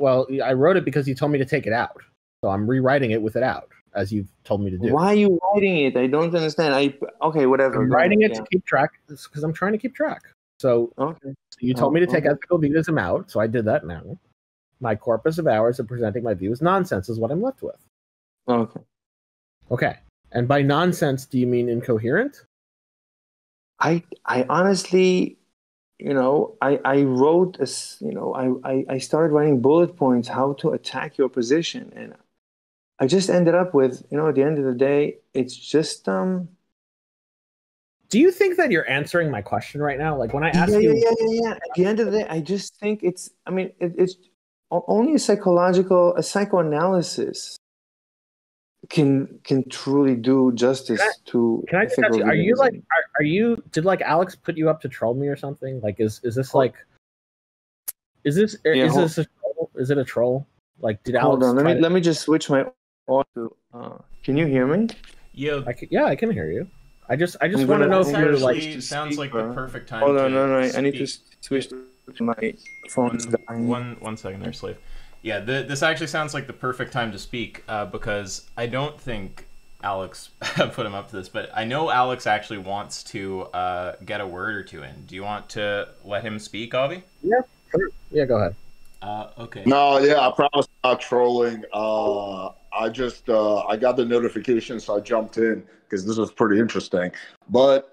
I wrote it because you told me to take it out. So I'm rewriting it with it out, as you've told me to do. Why are you writing it? I don't understand. Okay, whatever. I'm writing it to keep track because I'm trying to keep track. So, okay. So you told me to take ethical veganism out, so I did that now. My corpus of hours of presenting my view is nonsense, is what I'm left with. Okay. And by nonsense, do you mean incoherent? I honestly, I wrote I started writing bullet points how to attack your position, and I just ended up with, at the end of the day, it's just Do you think that you're answering my question right now? Like when I ask you... Yeah. At the end of the day, I just think it's only a psychoanalysis can truly do justice to... Can I just ask you, did like Alex put you up to troll me or something? Like, is this like... Is this a troll? Is it a troll? Like, did Alex... Hold on, let me just switch my audio. Can you hear me? Yeah. I can hear you. I just want to know if you're like... sounds like the perfect time. Hold on, no. I need to switch to my phone. One second there, Slave. Yeah, this actually sounds like the perfect time to speak because I don't think Alex put him up to this, but I know Alex actually wants to get a word or two in. Do you want to let him speak, Avi? Yeah, sure. Yeah, go ahead. Okay. No, yeah, I promise I'm not trolling. I just I got the notification, so I jumped in because this was pretty interesting. But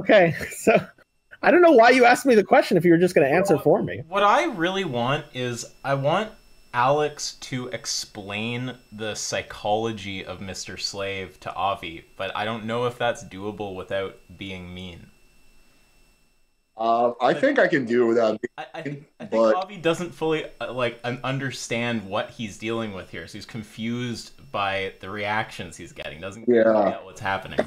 Okay, so I don't know why you asked me the question if you were just going to answer for me. What I really want is I want Alex to explain the psychology of Mr. Slave to Avi, but I don't know if that's doable without being mean. I think I can do it without. I think but Avi doesn't fully understand what he's dealing with here, so he's confused by the reactions he's getting. Doesn't get what's happening.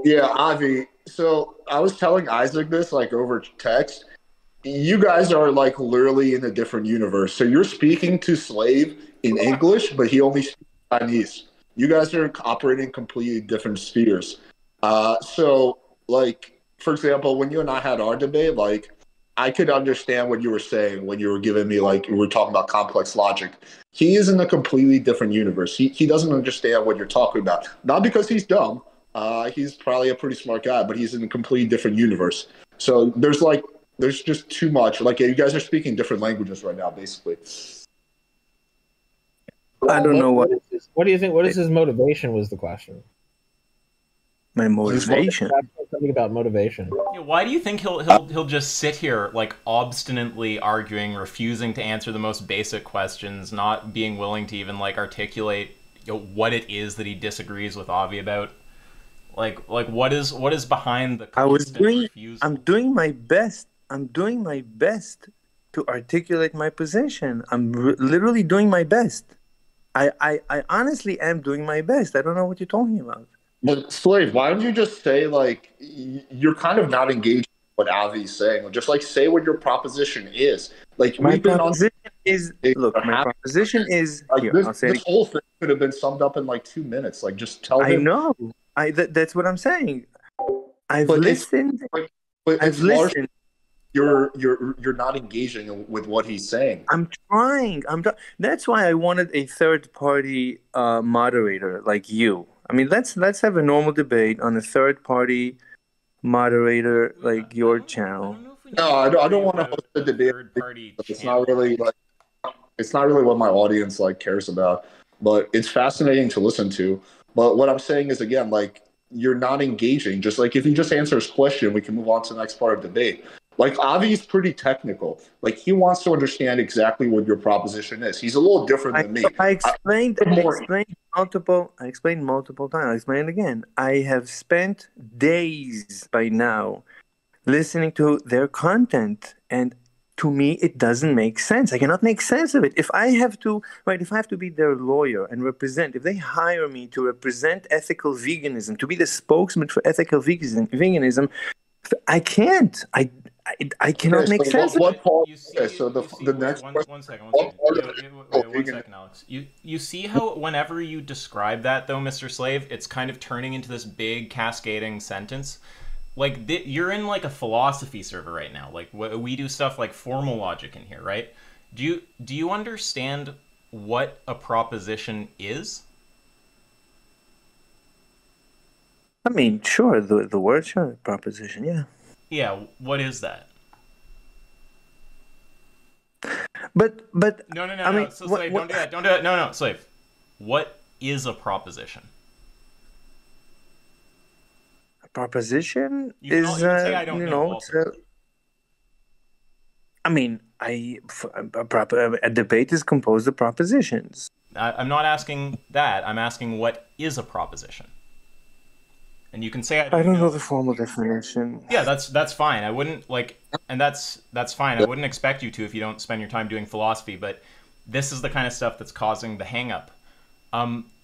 Yeah, Avi. So I was telling Isaac this like over text. You guys are like literally in a different universe. So you're speaking to Slave in English, but he only speaks Chinese. You guys are operating completely different spheres. So like, for example, when you and I had our debate, like I could understand what you were saying when you were giving me like you were talking about complex logic. He is in a completely different universe. He doesn't understand what you're talking about. Not because he's dumb. He's probably a pretty smart guy, but he's in a completely different universe. So there's just too much. Like you guys are speaking different languages right now, basically. I don't know what do you think? What is his motivation? Was the question. My motivation. Something about motivation. Yeah, why do you think he'll just sit here like obstinately arguing, refusing to answer the most basic questions, not being willing to even like articulate what it is that he disagrees with Avi about? Like what is behind the refusal? I'm doing my best. I'm doing my best to articulate my position. I'm literally doing my best. I honestly am doing my best. I don't know what you're talking about. But Slave, why don't you just say like you're kind of not engaged in what Avi's saying? Just like say what your proposition is. Like my proposition is my proposition is like here, this whole thing could have been summed up in like 2 minutes. Like just tell him. I know. That's what I'm saying. I've listened. I've listened. You're not engaging with what he's saying. I'm trying. That's why I wanted a third party moderator like you. I mean, let's have a normal debate on a third party moderator like your channel. No, I don't want to host a debate. It's not really what my audience like cares about. But it's fascinating to listen to. But what I'm saying is, again, like, you're not engaging. Just like if you just answer his question, we can move on to the next part of debate. Like, Avi's pretty technical. Like, he wants to understand exactly what your proposition is. He's a little different than me. I explained multiple times. I'll explain it again. I have spent days by now listening to their content, and to me, it doesn't make sense. I cannot make sense of it. If I have to be their lawyer and if they hire me to represent ethical veganism, to be the spokesman for ethical veganism, I can't. I cannot make sense. One second, Alex. You see how whenever you describe that, though, Mr. Slave, it's kind of turning into this big cascading sentence. Like, you're in like a philosophy server right now. Like, we do stuff like formal logic in here, right? Do you understand what a proposition is? I mean, sure, the word, sure, proposition, yeah. Yeah, what is that? But no. I mean, so, Slave, don't do that. Don't do it. No, Slave. What is a proposition? A proposition you can say I don't know. I mean, a debate is composed of propositions. I'm not asking that. I'm asking what is a proposition. And you can say I don't know the formal definition. Yeah, that's fine. I wouldn't and that's fine. I wouldn't expect you to if you don't spend your time doing philosophy. But this is the kind of stuff that's causing the hang-up.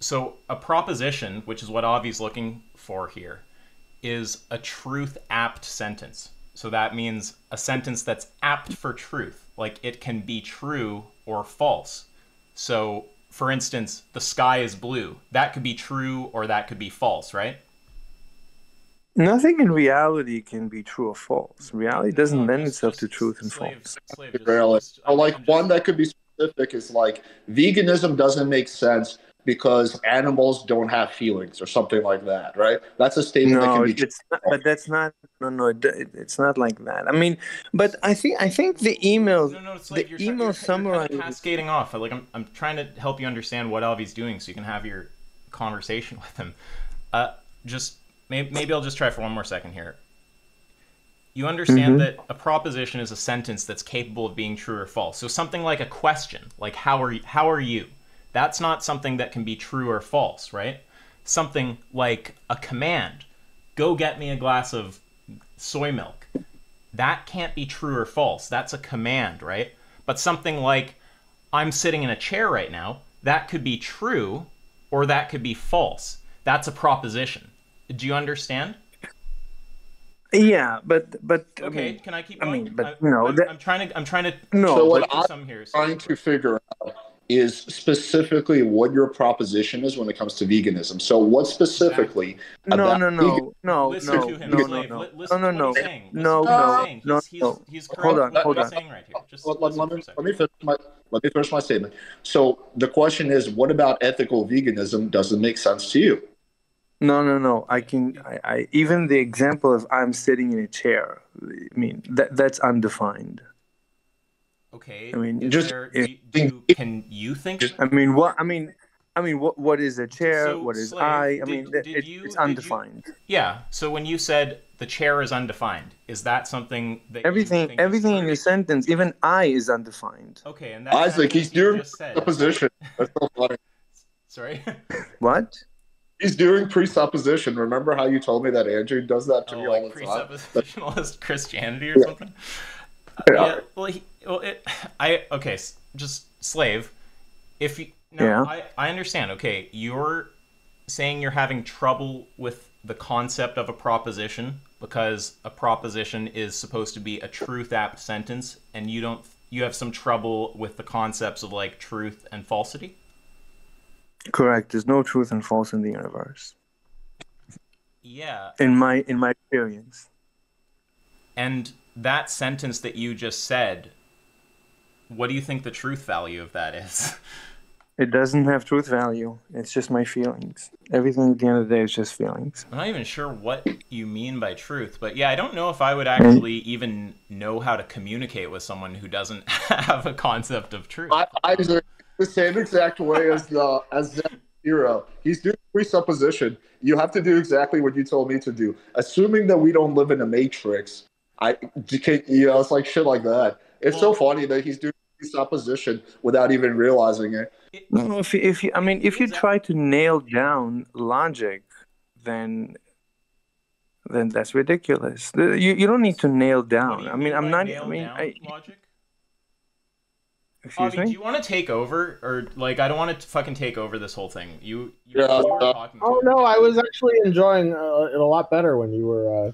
So a proposition, which is what Avi's looking for here, is a truth-apt sentence. So that means a sentence that's apt for truth. Like, it can be true or false. So, for instance, the sky is blue. That could be true or that could be false, right? Nothing in reality can be true or false. Reality doesn't lend itself to truth and false. One that could be specific is like veganism doesn't make sense because animals don't have feelings or something like that, right? That's a statement that can be true. But that's not. No, it's not like that. I mean, but I think the email. Email summarizes. You're cascading off. Like I'm trying to help you understand what Avi's doing, so you can have your conversation with him. Just maybe I'll just try for one more second here. You understand that a proposition is a sentence that's capable of being true or false. So something like a question, like how are you? That's not something that can be true or false, right? Something like a command, go get me a glass of soy milk. That can't be true or false. That's a command, right? But something like I'm sitting in a chair right now, that could be true or that could be false. That's a proposition. Do you understand? Yeah, but okay, I mean, can I keep going? I'm trying to no. So what some here. I'm trying to figure out is specifically what your proposition is when it comes to veganism. So what specifically about No. Listen to him, Slave. Listen to what he's saying. He's correct Hold on, with hold what on. he's saying right here. Just let me finish my statement. So the question is, what about ethical veganism doesn't make sense to you? No. I even the example of I'm sitting in a chair. I mean, that's undefined. Okay. I mean, can you think? I mean, what is a chair? So, what is Slave, I mean, it's undefined. Yeah. So when you said the chair is undefined, is that something that everything in your sentence, even I, is undefined. Okay, and that's Isaac, he's doing presupposition. That's so funny. Sorry. What? He's doing presupposition. Remember how you told me that Andrew does that to me all the time? Presuppositionalist Christianity or something? Yeah. Okay. Just Slave. If you I understand. Okay, you're saying you're having trouble with the concept of a proposition because a proposition is supposed to be a truth-apt sentence, and you have some trouble with the concepts of like truth and falsity. Correct. There's no truth and false in the universe. Yeah. In my experience. And that sentence that you just said, what do you think the truth value of that is? It doesn't have truth value. It's just my feelings. Everything at the end of the day is just feelings. I'm not even sure what you mean by truth, but yeah, I don't know if I would actually even know how to communicate with someone who doesn't have a concept of truth. Isaac, the same exact way as Zero. He's doing presupposition. You have to do exactly what you told me to do. Assuming that we don't live in a matrix, it's like shit like that. It's so funny that he's doing presupposition without even realizing it. No, if you try to nail down logic, then that's ridiculous. You don't need to nail down. Logic? Excuse me? Do you want to take over, or like I don't want to fucking take over this whole thing? You were talking. Oh no, I was actually enjoying it a lot better when you were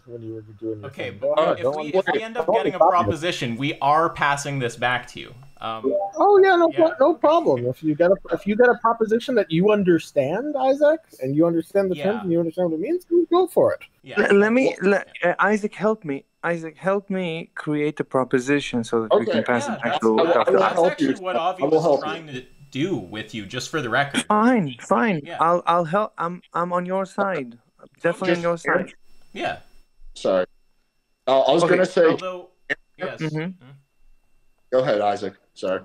doing this. Okay, but if we end up getting a proposition, we are passing this back to you. No problem. If you get a proposition that you understand, Isaac, and you understand the terms and you understand what it means, go for it. Yeah. Isaac, help me. Isaac, help me create a proposition so that we can pass it back to That's actually what Avi was trying to do with you, just for the record. Fine. Yeah. I'll help. I'm on your side. Definitely on your side. Yeah. Sorry. I was going to say... Although, yes. Go ahead, Isaac. Sorry.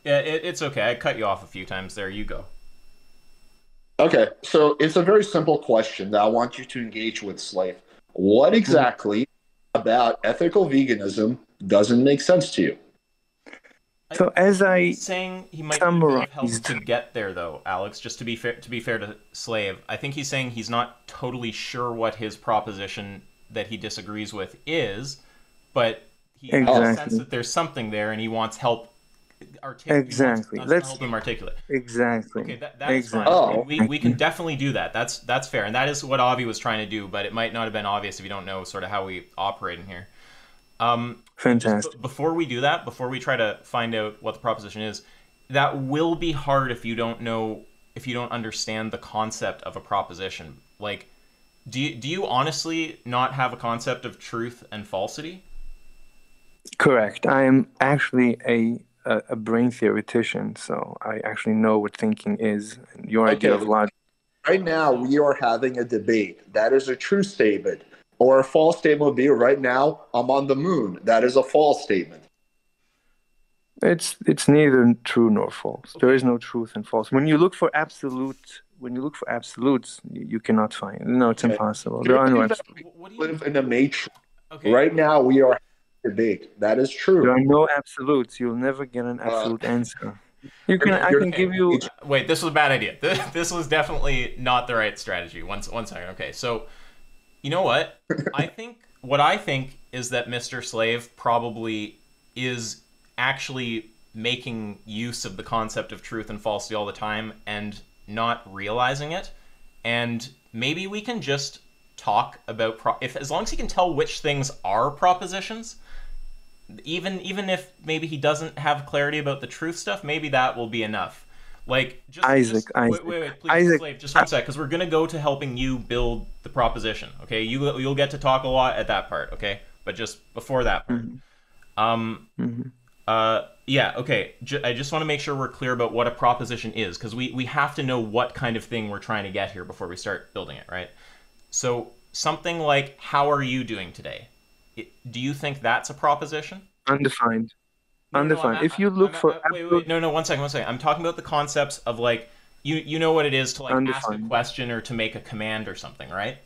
Yeah, it's okay. I cut you off a few times there. You go. Okay, so it's a very simple question that I want you to engage with, Slave. What exactly about ethical veganism doesn't make sense to you? So as I saying he might have helped to get there, though, Alex. Just to be fair to Slave, I think he's saying he's not totally sure what his proposition that he disagrees with is, but he has a sense that there's something there, and he wants help. Exactly. Let's help him articulate. Exactly. Okay, that's fine. We can definitely do that. That's fair, and that is what Avi was trying to do. But it might not have been obvious if you don't know sort of how we operate in here. Fantastic. Before we do that, before we try to find out what the proposition is, that will be hard if you don't understand the concept of a proposition. Like, do you honestly not have a concept of truth and falsity? Correct. I am actually a brain theoretician, so I actually know what thinking is. And your idea of logic. Right now, we are having a debate. That is a true statement. Or a false statement would be, right now, I'm on the moon. That is a false statement. It's neither true nor false. There is no truth and false. When you look for absolutes, you cannot find. No, it's impossible. There are no absolutes. We live in a matrix. Okay. Right now, we are debate. That is true. There are no absolutes. You'll never get an absolute answer. I can give you. Wait, this was a bad idea. This was definitely not the right strategy. One second. Okay, so you know what? What I think is that Mr. Slave probably is actually making use of the concept of truth and falsity all the time and not realizing it. And maybe we can just talk about as long as he can tell which things are propositions. Even if maybe he doesn't have clarity about the truth stuff, maybe that will be enough. Like, Isaac. Wait, please, Slave, just one sec, because we're gonna go to helping you build the proposition. Okay, you'll get to talk a lot at that part. Okay, but just before that part, yeah, okay. I just want to make sure we're clear about what a proposition is, because we have to know what kind of thing we're trying to get here before we start building it, right? So something like, "How are you doing today?" Do you think that's a proposition? Undefined. Undefined. No, if you look for wait, no, one second. I'm talking about the concepts of, like, you know what it is to, like, ask a question or to make a command or something, right?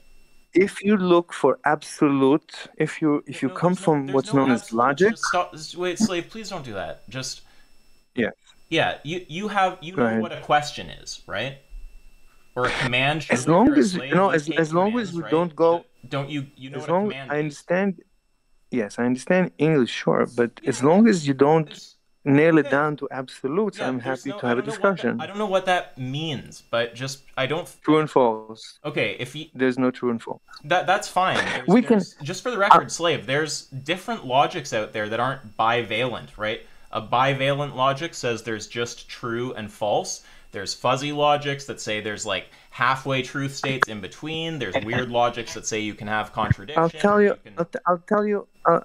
If you look for absolute, if you come from what's known as logic. Wait, Slave, please don't do that. Just yeah. You know what a question is, right? Or a command. As long as as long as we don't go. Don't you know what a command is? I understand. Yes, I understand English, sure, but as long as you don't nail it down to absolutes, I'm happy to have a discussion. I don't know what that means, but I don't. True and false. Okay, there's no true and false. That's fine. Just for the record, Slave, there's different logics out there that aren't bivalent, right? A bivalent logic says there's just true and false. There's fuzzy logics that say there's, like, halfway truth states in between. There's weird logics that say you can have contradiction. I'll tell you.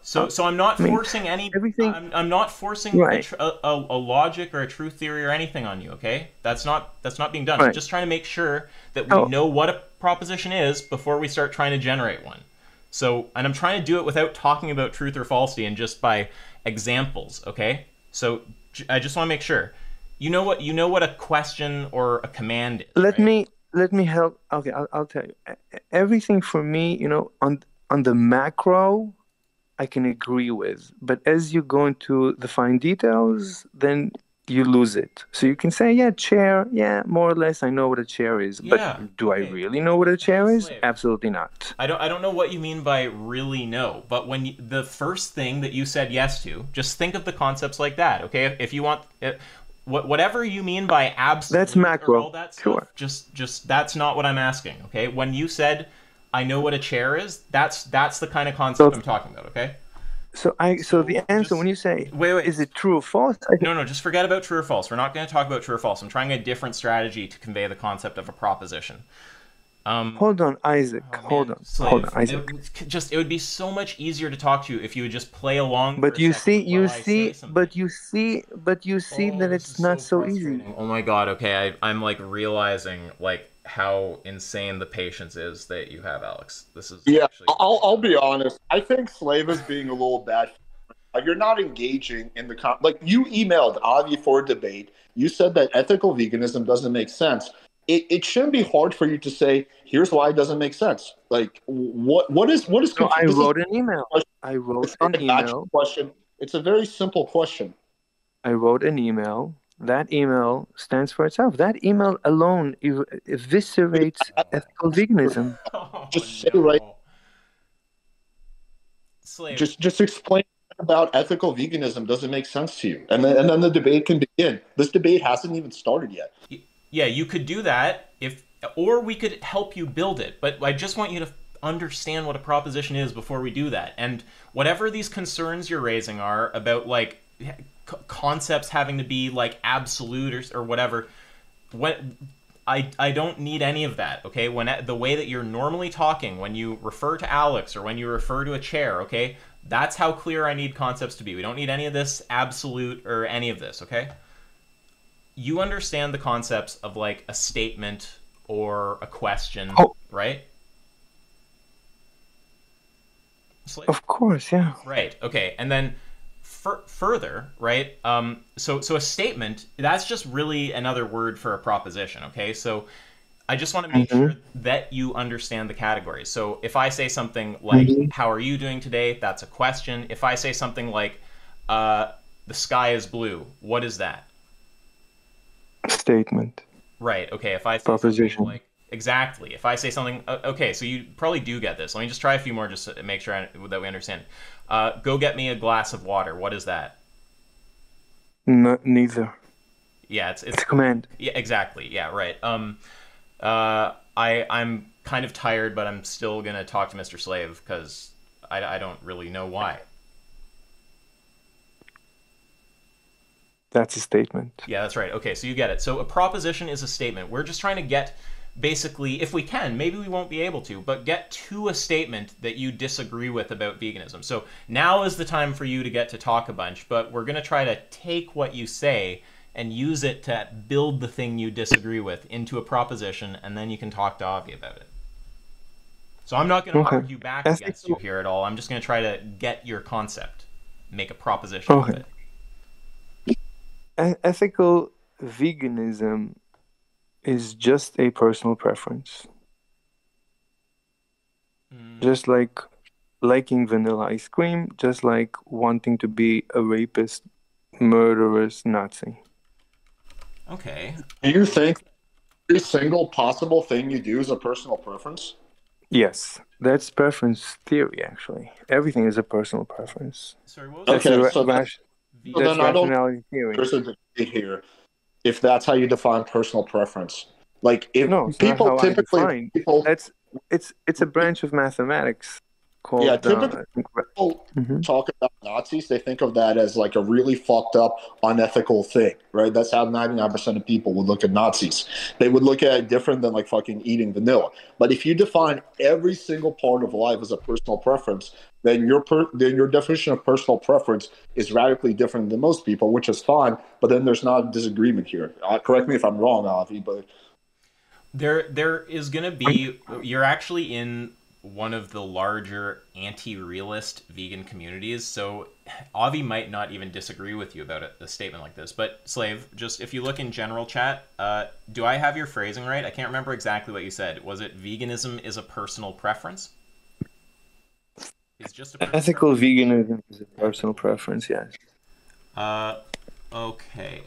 So I'm not forcing everything. I'm not forcing a logic or a truth theory or anything on you. Okay, that's not being done. Right. I'm just trying to make sure that we know what a proposition is before we start trying to generate one. And I'm trying to do it without talking about truth or falsity and just by examples. Okay, so I just want to make sure. You know what a question or a command is. Let me help. Okay, I'll tell you. Everything for me, on the macro, I can agree with. But as you go into the fine details, then you lose it. So you can say, yeah, chair, yeah, more or less I know what a chair is. But do I really know what a chair is? Absolutely not. I don't know what you mean by really know. But when the first thing that you said yes to, just think of the concepts like that. Okay, if you want. Whatever you mean by absolute, that's macro. All that stuff, sure. Just that's not what I'm asking. Okay, when you said I know what a chair is, that's the kind of concept I'm talking about. Okay. So the answer when you say wait, is it true or false? No, just forget about true or false. We're not going to talk about true or false. I'm trying a different strategy to convey the concept of a proposition. Hold on, Isaac. Hold on, Isaac. It would be so much easier to talk to you if you would just play along. But you see that it's not so easy. Oh my God. Okay, I'm, like, realizing, like, how insane the patience is that you have, Alex. This is actually... I'll be honest. I think Slave is being a little bad. You're not engaging in the like you emailed Avi for a debate. You said that ethical veganism doesn't make sense. It shouldn't be hard for you to say, here's why it doesn't make sense. Like, what is no, I wrote an email. Question. It's a very simple question. I wrote an email. That email stands for itself. That email alone eviscerates ethical veganism. Just say Slave. Just explain about ethical veganism doesn't make sense to you. And then the debate can begin. This debate hasn't even started yet. Yeah, you could do that or we could help you build it. But I just want you to understand what a proposition is before we do that. And whatever these concerns you're raising are about, like, concepts having to be, like, absolute or whatever, I don't need any of that. Okay, the way that you're normally talking when you refer to Alex or when you refer to a chair, okay, that's how clear I need concepts to be. We don't need any of this absolute or any of this. Okay. You understand the concepts of, like, a statement or a question, right? Of course, yeah. Right, okay. And then further, right? So a statement, that's just really another word for a proposition, okay? So I just want to make sure that you understand the categories. So if I say something like, how are you doing today? That's a question. If I say something like, the sky is blue, what is that? Statement. Right, okay. If I say Proposition. something like, exactly. If I say something, okay, so you probably do get this. Let me just try a few more just to make sure that we understand. Go get me a glass of water. What is that? Neither. Yeah, it's a command. Yeah, exactly. Yeah, right. I'm kind of tired, but I'm still gonna talk to Mr. Slave because I don't really know why. That's a statement. Yeah, that's right. Okay, so you get it. So a proposition is a statement. We're just trying to get, basically, if we can, maybe we won't be able to, but get to a statement that you disagree with about veganism. So now is the time for you to get to talk a bunch, but we're going to try to take what you say and use it to build the thing you disagree with into a proposition, and then you can talk to Avi about it. So I'm not going to argue back against you here at all. I'm just going to try to get your concept, make a proposition of it. Ethical veganism is just a personal preference. Just like liking vanilla ice cream, just like wanting to be a rapist, murderous Nazi. Okay. Do you think every single possible thing you do is a personal preference? Yes, that's preference theory, actually. Everything is a personal preference. Sorry, what was that's then rationality theory. There's a debate here if that's how you define personal preference. Like, if it's people not how typically... It's a branch of mathematics called... Yeah, typically people talk about Nazis, they think of that as like a really fucked up, unethical thing, right? That's how 99% of people would look at Nazis. They would look at it different than like fucking eating vanilla. But if you define every single part of life as a personal preference, then your definition of personal preference is radically different than most people, which is fine, but then there's not a disagreement here. Correct me if I'm wrong, Avi, but... There is going to be... You're actually in one of the larger anti-realist vegan communities, so Avi might not even disagree with you about a statement like this. But Slave, just if you look in general chat, do I have your phrasing right? I can't remember exactly what you said. Was it veganism is a personal preference? It's just a ethical veganism is a personal preference, yes. Okay.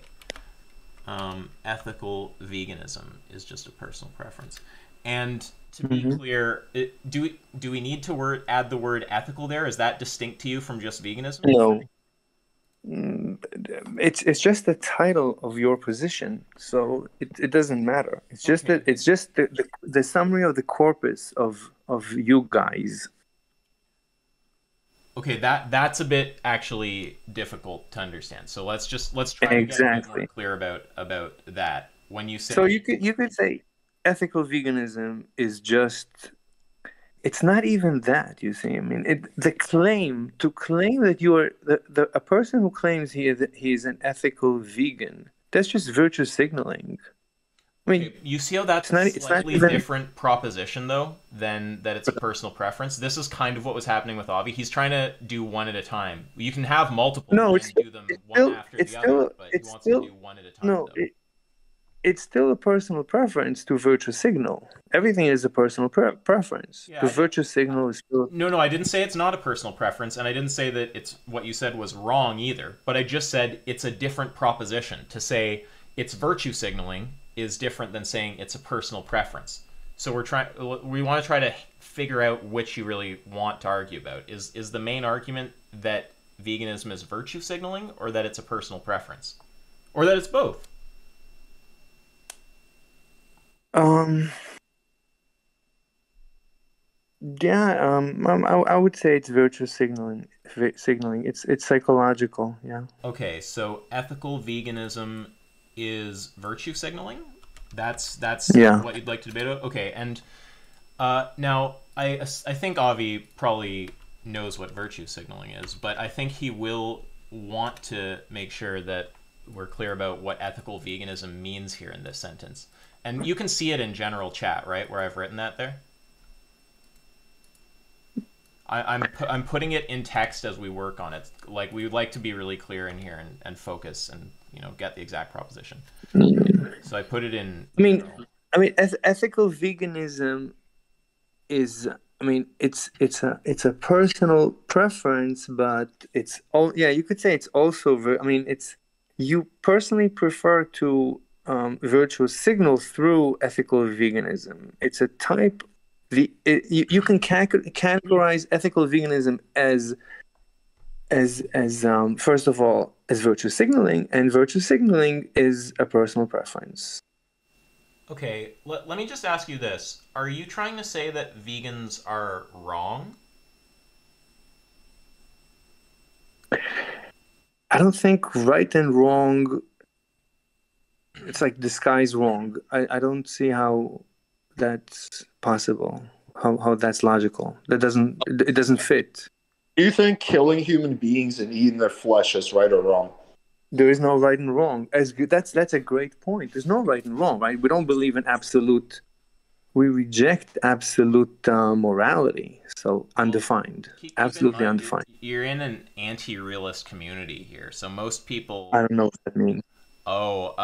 Ethical veganism is just a personal preference. And to be clear, do we need to add the word ethical there? Is that distinct to you from just veganism? No. It's just the title of your position, so it doesn't matter. It's just that it's just the summary of the corpus of you guys. Okay, that's a bit actually difficult to understand. So let's try to get a bit more clear about that. When you say, so you could say ethical veganism is just, it's not even that, you see. I mean, to claim that you are a person who claims he is an ethical vegan, that's just virtue signaling. I mean, you see how that's a slightly different proposition, though, than that it's a personal preference. This is kind of what was happening with Avi. He's trying to do one at a time. You can have multiple and do them one after the other, but he wants to do one at a time. No, it's still a personal preference to virtue signal. Everything is a personal preference. Yeah, the virtue signal is still... No, I didn't say it's not a personal preference, and I didn't say that it's what you said was wrong either. But I just said it's a different proposition. To say it's virtue signaling is different than saying it's a personal preference. So we want to try to figure out which you really want to argue about. Is the main argument that veganism is virtue signaling, or that it's a personal preference, or that it's both? I would say it's virtue signaling. It's psychological. Yeah. Okay, so ethical veganism is virtue signaling. That's what you'd like to debate about. Okay, and now I think Avi probably knows what virtue signaling is, but I think he will want to make sure that we're clear about what ethical veganism means here in this sentence. And you can see it in general chat, right, where I've written that there? I'm putting it in text as we work on it. Like, we would like to be really clear in here and focus and, you know, get the exact proposition. So I put it in. Ethical veganism is, it's a personal preference, but it's all, yeah, you could say it's also it's, you personally prefer to virtue signal through ethical veganism. It's a type, you can categorize ethical veganism as first of all as virtue signaling, and virtue signaling is a personal preference. Okay, let me just ask you this. Are you trying to say that vegans are wrong? I don't think right and wrong, it's like disguise wrong. I don't see how that's possible, how that's logical. It doesn't fit. Do you think killing human beings and eating their flesh is right or wrong? There is no right and wrong. That's a great point. There's no right and wrong, right? We don't believe in absolute. We reject absolute morality. So undefined, absolutely undefined. You're in an anti-realist community here, so most people. I don't know what that means. Oh,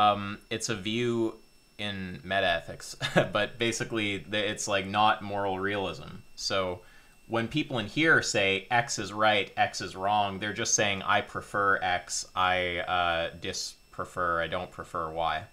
it's a view in metaethics, but basically it's like not moral realism. So when people in here say X is right, X is wrong, they're just saying I prefer X, I I don't prefer Y.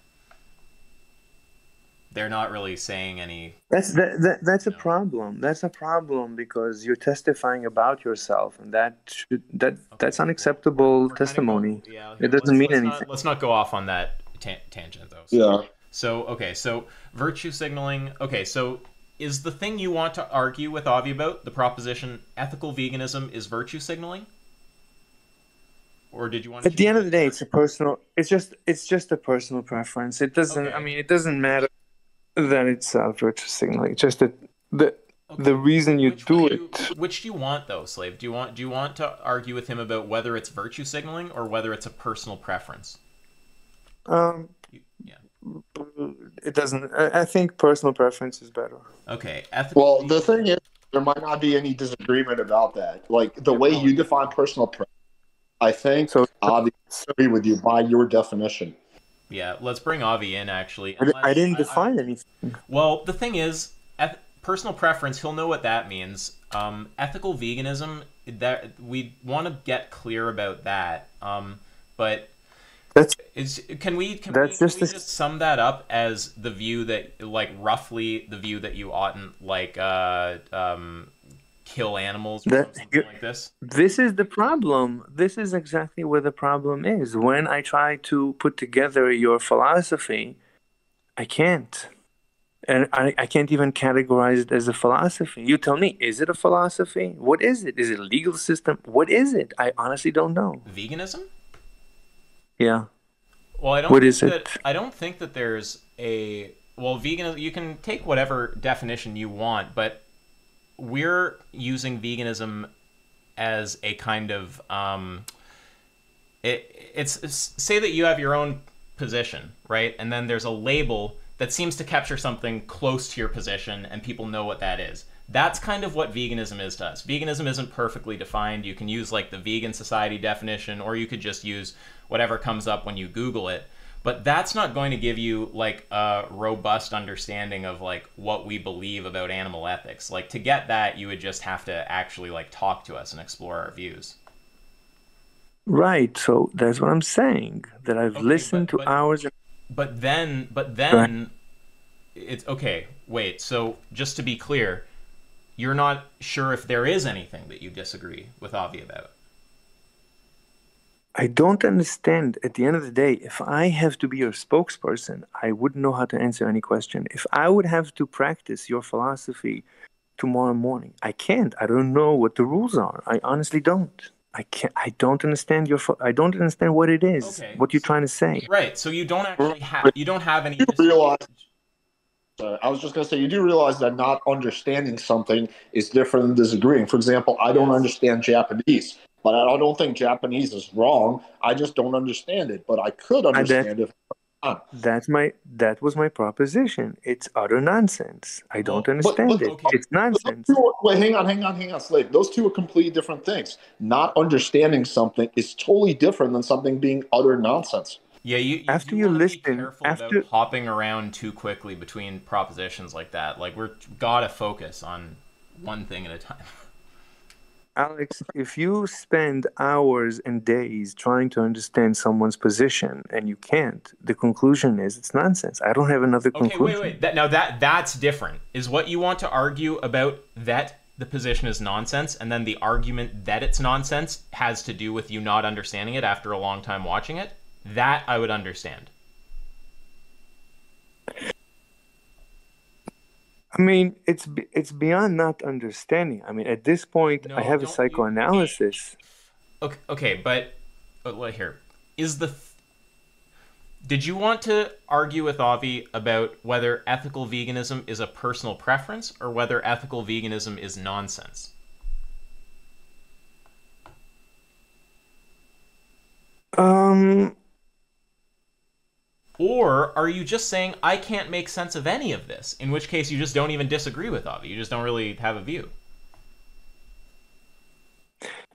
They're not really saying any. That's a problem. That's a problem because you're testifying about yourself, and that's unacceptable testimony. It doesn't mean anything. Let's not go off on that tangent though. Yeah. So virtue signaling. Okay, so is the thing you want to argue with Avi about the proposition ethical veganism is virtue signaling? Or did you want to? At the end of the day, it's a personal. It's just a personal preference. It doesn't. Okay. It doesn't matter that it's virtue signaling. Just that the reason you do it. Which do you want though, Slave? Do you want to argue with him about whether it's virtue signaling or whether it's a personal preference? It doesn't. I think personal preference is better. Okay. Well, the thing is, there might not be any disagreement about that. Like the way you define personal preference, I think Avi agree with you by your definition. Yeah, let's bring Avi in, actually. I didn't define anything. Well, the thing is, personal preference, he'll know what that means. Ethical veganism, that we want to get clear about that. But can we just sum that up as the view that, like, roughly the view that you oughtn't, like, kill animals or something like this? This is the problem. This is exactly where the problem is. When I try to put together your philosophy, I can't. And I can't even categorize it as a philosophy. You tell me, is it a philosophy? What is it? Is it a legal system? What is it? I honestly don't know. Veganism? Yeah. Well, I don't think that there's a... Well, veganism, you can take whatever definition you want, but we're using veganism as a kind of it's say that you have your own position, right? And then there's a label that seems to capture something close to your position and people know what that is. That's kind of what veganism is to us. Veganism isn't perfectly defined. You can use like the Vegan Society definition, or you could just use whatever comes up when you Google it. But that's not going to give you like a robust understanding of like what we believe about animal ethics. Like to get that, you would just have to actually like talk to us and explore our views. Right. So that's what I'm saying. That I've listened to hours. But then it's okay. Wait. So just to be clear, you're not sure if there is anything that you disagree with Avi about. I don't understand. At the end of the day, if I have to be your spokesperson, I wouldn't know how to answer any question. If I would have to practice your philosophy tomorrow morning, I can't. I don't know what the rules are. I honestly don't. I can't. I don't understand I don't understand what it is. Okay. What you're trying to say. Right. So you don't actually have. You don't have any. You realize. I was just going to say, you do realize that not understanding something is different than disagreeing. For example, I don't understand Japanese. But I don't think Japanese is wrong. I just don't understand it. But I could understand it. That was my proposition. It's utter nonsense. I don't understand it. okay. It's nonsense. Wait, hang on, Slave. Those two are completely different things. Not understanding something is totally different than something being utter nonsense. Yeah, you After do you want to be listen, careful about hopping around too quickly between propositions like that. Like, we're gotta focus on one thing at a time. Alex, if you spend hours and days trying to understand someone's position and you can't, the conclusion is it's nonsense. I don't have another conclusion. Wait. That's different. Is what you want to argue about that the position is nonsense, and then the argument that it's nonsense has to do with you not understanding it after a long time watching it? That I would understand. I mean, it's beyond not understanding. I mean, at this point, I have a psychoanalysis. Okay, but here is did you want to argue with Avi about whether ethical veganism is a personal preference or whether ethical veganism is nonsense? Or are you just saying, I can't make sense of any of this? In which case, you just don't even disagree with Avi. You just don't really have a view.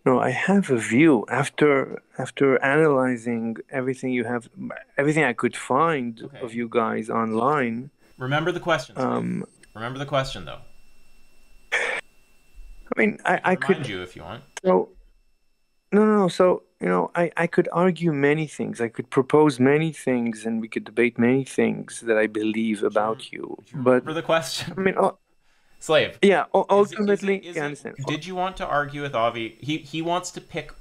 No, I have a view. After analyzing everything I could find of you guys online. Remember the question. Remember the question, though. I mean, I could remind you if you want. So, no. So, I could argue many things. I could propose many things, and we could debate many things that I believe about you. But remember the question. I mean, Slave. Yeah. Ultimately, did you want to argue with Avi? He wants to pick.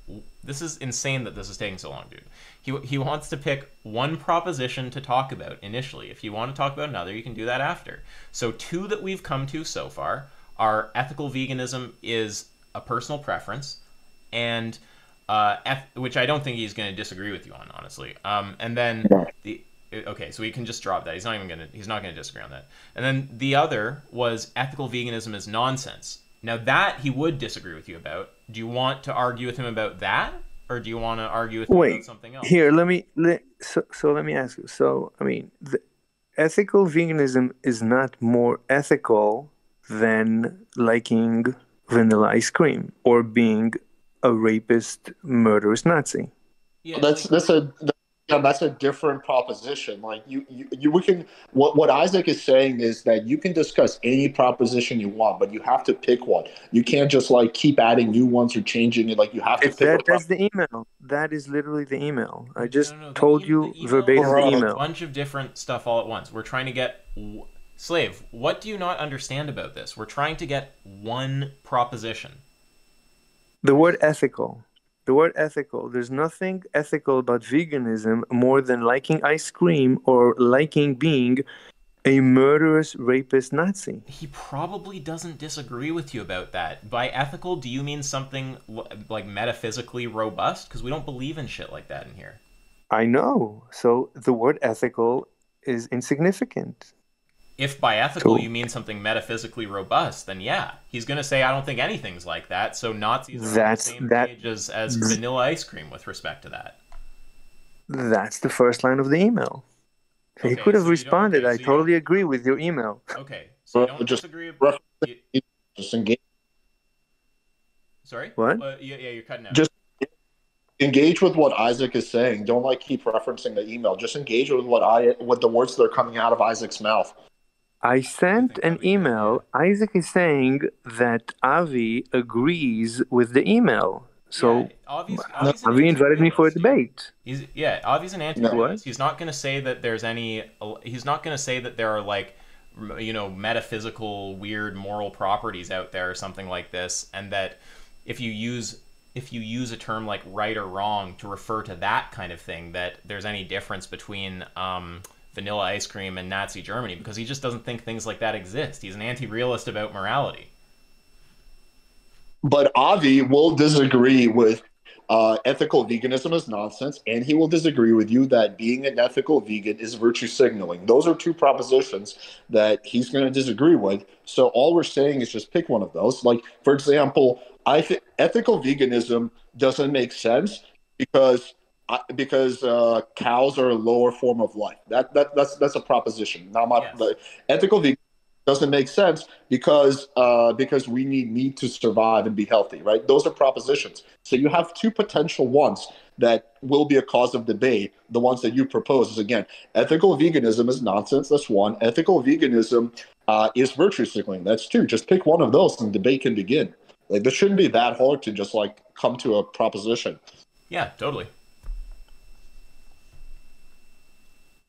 This is insane that this is taking so long, dude. He wants to pick one proposition to talk about initially. If you want to talk about another, you can do that after. So two that we've come to so far are ethical veganism is a personal preference, and which I don't think he's going to disagree with you on, honestly. And then okay, so we can just drop that. He's not going to disagree on that. And then the other was ethical veganism is nonsense. Now that he would disagree with you about. Do you want to argue with him about that, or do you want to argue with him about something else? Here, let me ask you. So, I mean, the ethical veganism is not more ethical than liking vanilla ice cream or being a rapist, murderous Nazi. Yeah, that's a different proposition. Like we can. What Isaac is saying is that you can discuss any proposition you want, but you have to pick one. You can't just like keep adding new ones or changing it. Like you have to pick. That's the email. That is literally the email. I just told you verbatim the email. A bunch of different stuff all at once. We're trying to get. Slave, what do you not understand about this? We're trying to get one proposition. The word ethical. There's nothing ethical about veganism more than liking ice cream or liking being a murderous rapist Nazi. He probably doesn't disagree with you about that. By ethical, do you mean something like metaphysically robust? Because we don't believe in shit like that in here. I know. So the word ethical is insignificant. If by ethical you mean something metaphysically robust, then yeah, he's going to say, I don't think anything's like that, so Nazis are on the same page as vanilla ice cream with respect to that. That's the first line of the email. So he could have responded, I totally agree with your email. Okay, so you don't disagree... Just engage. Sorry? What? Yeah, you're cutting out. Just engage with what Isaac is saying. Don't keep referencing the email. Just engage with what the words that are coming out of Isaac's mouth. I sent an email. Isaac is saying that Avi agrees with the email. So Avi invited me for a debate. Avi's an anti-realist. He's not going to say that there's any. He's not going to say that there are like, metaphysical weird moral properties out there or something like this, and that if you use a term like right or wrong to refer to that kind of thing, that there's any difference between vanilla ice cream and Nazi Germany, because he just doesn't think things like that exist. He's an anti-realist about morality. But Avi will disagree with ethical veganism is nonsense, and he will disagree with you that being an ethical vegan is virtue signaling. Those are two propositions that he's going to disagree with. So all we're saying is just pick one of those. Like, for example, I think ethical veganism doesn't make sense because because cows are a lower form of life. That's a proposition. Now, Yes. the ethical vegan doesn't make sense because we need meat to survive and be healthy, right? Those are propositions. So you have two potential ones that will be a cause of debate. The ones that you propose is, again, ethical veganism is nonsense. That's one. Ethical veganism is virtue signaling. That's two. Just pick one of those and debate can begin. Like, this shouldn't be that hard to just like come to a proposition. Yeah, totally.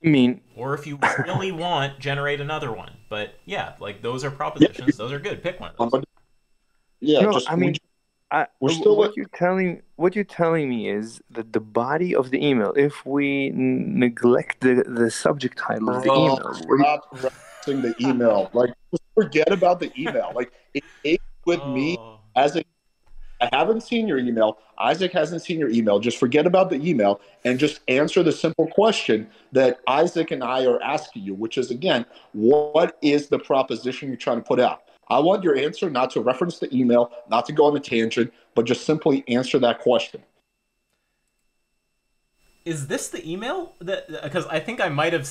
I mean, Or if you really want, generate another one. But yeah, like those are propositions. Yeah. Those are good. Pick one of those. Yeah, no, just I mean, we're still what you're telling me is that the body of the email, if we neglect the subject title of the email, stop referencing the email. Like, just forget about the email. Like, it with me Oh. as a I haven't seen your email. Isaac hasn't seen your email. Just forget about the email and just answer the simple question that Isaac and I are asking you, which is, again, what is the proposition you're trying to put out? I want your answer not to reference the email, not to go on a tangent, but just simply answer that question. Is this the email? Because I think I might have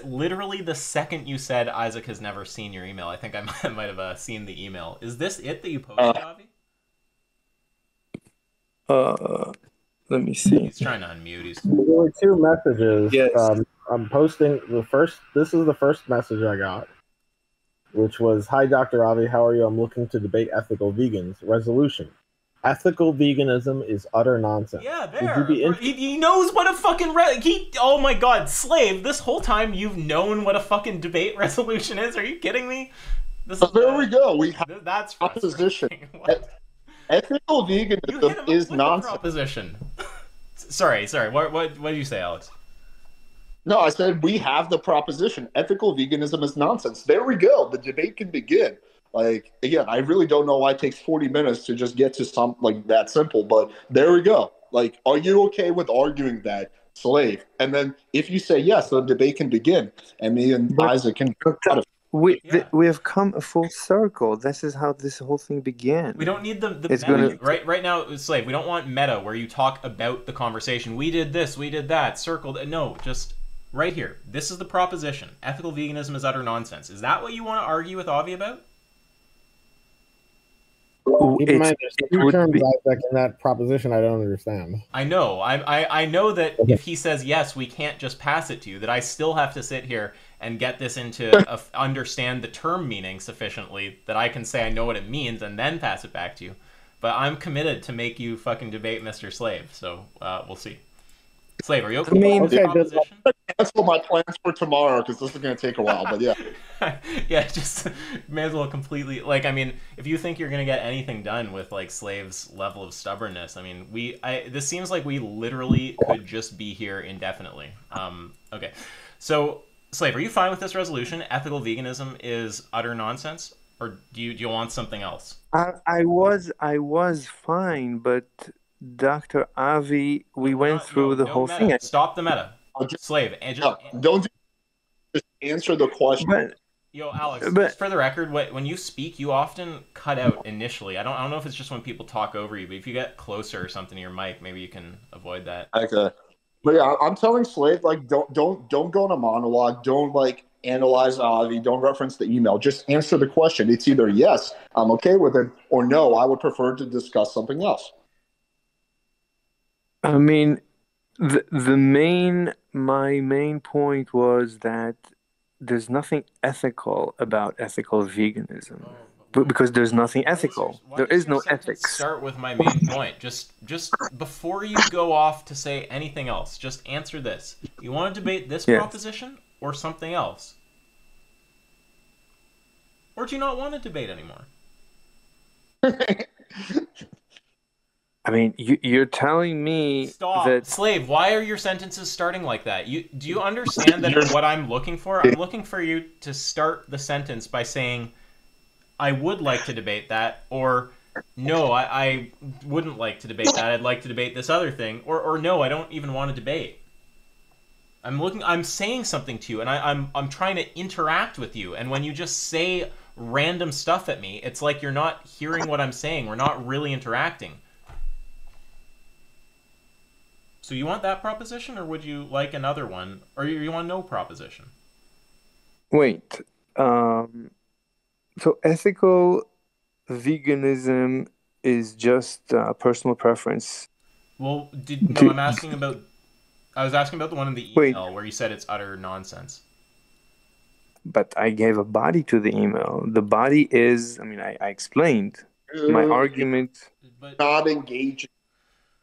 literally the second you said Isaac has never seen your email. I think I might have seen the email. Is this it that you posted, Avi? let me see. He's trying to unmute. There were two messages. Yes. I'm posting the first. This is the first message I got, which was, "Hi, Dr. Avi, how are you? I'm looking to debate ethical vegans. Resolution: ethical veganism is utter nonsense." Yeah, Would there. you be He knows what a fucking oh my god, Slave! This whole time you've known what a fucking debate resolution is. Are you kidding me? This So there we go. We have that's proposition. What? Ethical You hit him veganism up is with the nonsense. proposition. sorry. What did you say, Alex? No, I said we have the proposition. Ethical veganism is nonsense. There we go. The debate can begin. Like, again, I really don't know why it takes 40 minutes to just get to something like that simple, but there we go. Like, are you okay with arguing that, Slave? And then if you say yes, the debate can begin, and me and Isaac can. We Yeah. we have come a full circle. This is how this whole thing began. We don't need the It's meta. gonna- Right now, Slave, we don't want meta where you talk about the conversation. We did this, we did that, circled. No, just right here. This is the proposition. Ethical veganism is utter nonsense. Is that what you want to argue with Avi about? Keep in mind, there's it two would terms, be- Isaac, in that proposition I don't understand. I know. I know that if he says yes, we can't just pass it to you. That I still have to sit here and get this into understand the term meaning sufficiently that I can say I know what it means and then pass it back to you. But I'm committed to make you fucking debate Mr. Slave. So we'll see. Slave, are you okay mean- with this Okay, good. proposition? Cancel my plans for tomorrow because this is going to take a while. But yeah, Yeah, just may as well completely like. I mean, if you think you're gonna get anything done with like Slave's level of stubbornness, I mean, this seems like we literally could just be here indefinitely. Okay, so Slave, are you fine with this resolution? Ethical veganism is utter nonsense, or do you want something else? I was fine, but Dr. Avi, we went through the whole meta. thing. Stop the meta, Slave, and just. don't just answer the question. But Yo, Alex, But- just for the record, when you speak, you often cut out initially. I don't know if it's just when people talk over you, but if you get closer or something to your mic, maybe you can avoid that. Okay. But yeah, I'm telling Slave, like, don't go on a monologue. Don't like analyze Avi. Don't reference the email. Just answer the question. It's either yes, I'm okay with it, or no, I would prefer to discuss something else. I mean, my main point was that there's nothing ethical about ethical veganism, because there's nothing ethical. There is no ethics. Start with my main point. Just before you go off to say anything else, just answer this. You want to debate this Yes. proposition or something else? Or do you not want to debate anymore? I mean, you're telling me Stop. that Slave, why are your sentences starting like that? Do you understand that what I'm looking for? I'm looking for you to start the sentence by saying, I would like to debate that, or no, I wouldn't like to debate that. I'd like to debate this other thing, or no, I don't even want to debate. I'm saying something to you, and I'm trying to interact with you, and when you just say random stuff at me, it's like you're not hearing what I'm saying. We're not really interacting. So you want that proposition, or would you like another one, or you want no proposition? Wait. So ethical veganism is just personal preference. Well, Do, I'm asking about. I was asking about the one in the wait, email where you said it's utter nonsense. but I gave a body to the email. The body is, I mean, I explained my argument. But Not engaging.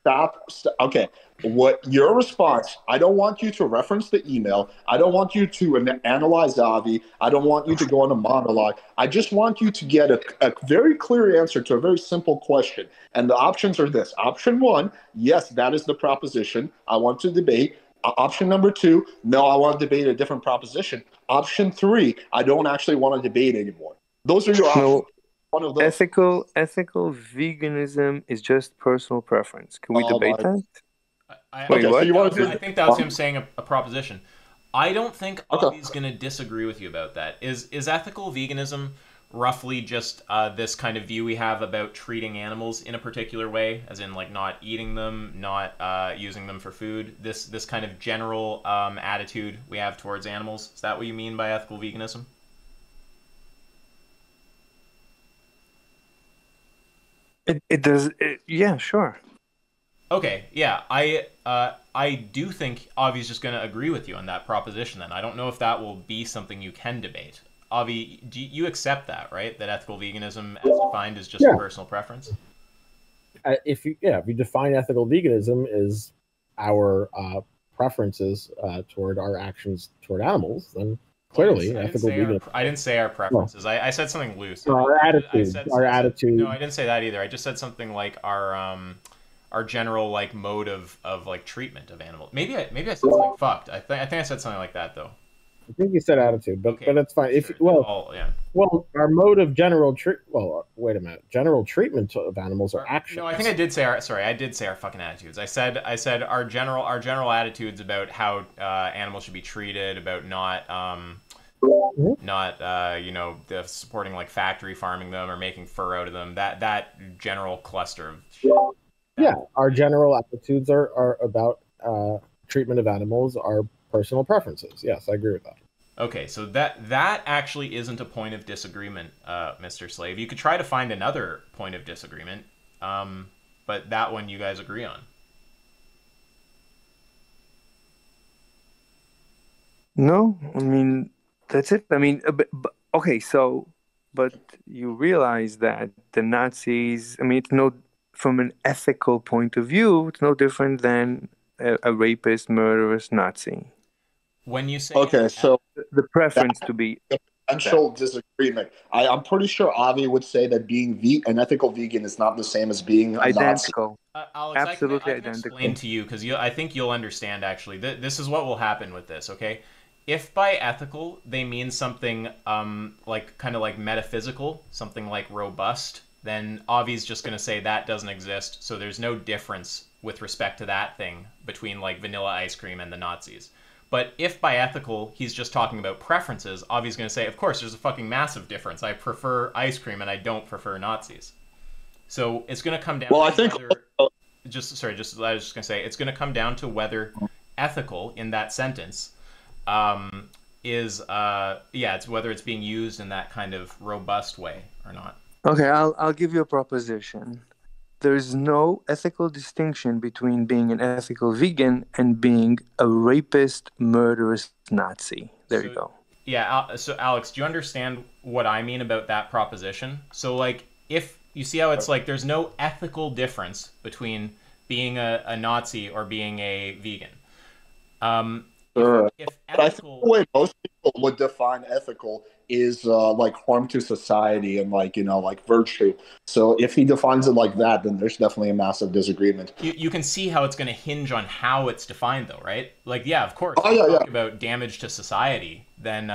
Stop. Okay. What your response? I don't want you to reference the email. I don't want you to analyze Avi. I don't want you to go on a monologue. I just want you to get a very clear answer to a very simple question. And the options are this. Option one, yes, that is the proposition. I want to debate. Option number two, no, I want to debate a different proposition. Option three, I don't actually want to debate anymore. Those are your options. No, One of those. ethical veganism is just personal preference. Can we debate that? Wait, Okay, what? so you want to I think that was him saying a proposition. I don't think Okay. Avi's going to disagree with you about that. Is ethical veganism roughly just this kind of view we have about treating animals in a particular way, as in like not eating them, not using them for food? This kind of general attitude we have towards animals. Is that what you mean by ethical veganism? It does. Yeah, sure. Okay, yeah, I do think Avi's just going to agree with you on that proposition. Then I don't know if that will be something you can debate. Avi, do you accept that, right? That ethical veganism, as defined, is just a personal preference. If you define ethical veganism as our preferences toward our actions toward animals, then clearly ethical veganism. I didn't say our preferences. I said something loose. Our attitude. No, I didn't say that either. I just said something like our general like mode of like treatment of animals. Maybe I said something fucked. I think I said something like that though. I think you said attitude, but Okay. but it's fine. Well, Our mode of general wait a minute. General treatment of animals are actions. No, I think I did say I did say our fucking attitudes. I said our general attitudes about how animals should be treated, about not supporting like factory farming them or making fur out of them. That general cluster of shit. Yeah, our general attitudes are about treatment of animals, our personal preferences. Yes, I agree with that. Okay, so that actually isn't a point of disagreement, Mr. Slave. You could try to find another point of disagreement, but that one you guys agree on. No, I mean that's it. I mean, okay, so but you realize that the Nazis. I mean, it's no from an ethical point of view, it's no different than a rapist, murderous Nazi. When you say so the preference to be potential disagreement, I'm pretty sure Avi would say that being an ethical vegan is not the same as being a identical. Alex, Absolutely I can identical. explain to you because I think you'll understand. Actually, this is what will happen with this. Okay, if by ethical they mean something like kind of like metaphysical, something like robust, then Avi's just going to say that doesn't exist. So there's no difference with respect to that thing between like vanilla ice cream and the Nazis. But if by ethical he's just talking about preferences, Avi's going to say, of course, there's a fucking massive difference. I prefer ice cream and I don't prefer Nazis. So it's going to come down. Well, to I think. whether, I was just going to say it's going to come down to whether ethical in that sentence is it's whether it's being used in that kind of robust way or not. Okay, I'll give you a proposition. There is no ethical distinction between being an ethical vegan and being a rapist, murderous Nazi. There you go. Yeah, so Alex, do you understand what I mean about that proposition? So, like, if you see how it's like there's no ethical difference between being a Nazi or being a vegan. If ethical... But I think the way most people would define ethical is like harm to society and like virtue. So if he defines it like that, then there's definitely a massive disagreement. You can see how it's going to hinge on how it's defined, though, right? Like, yeah, of course. Oh, yeah, talk about damage to society, then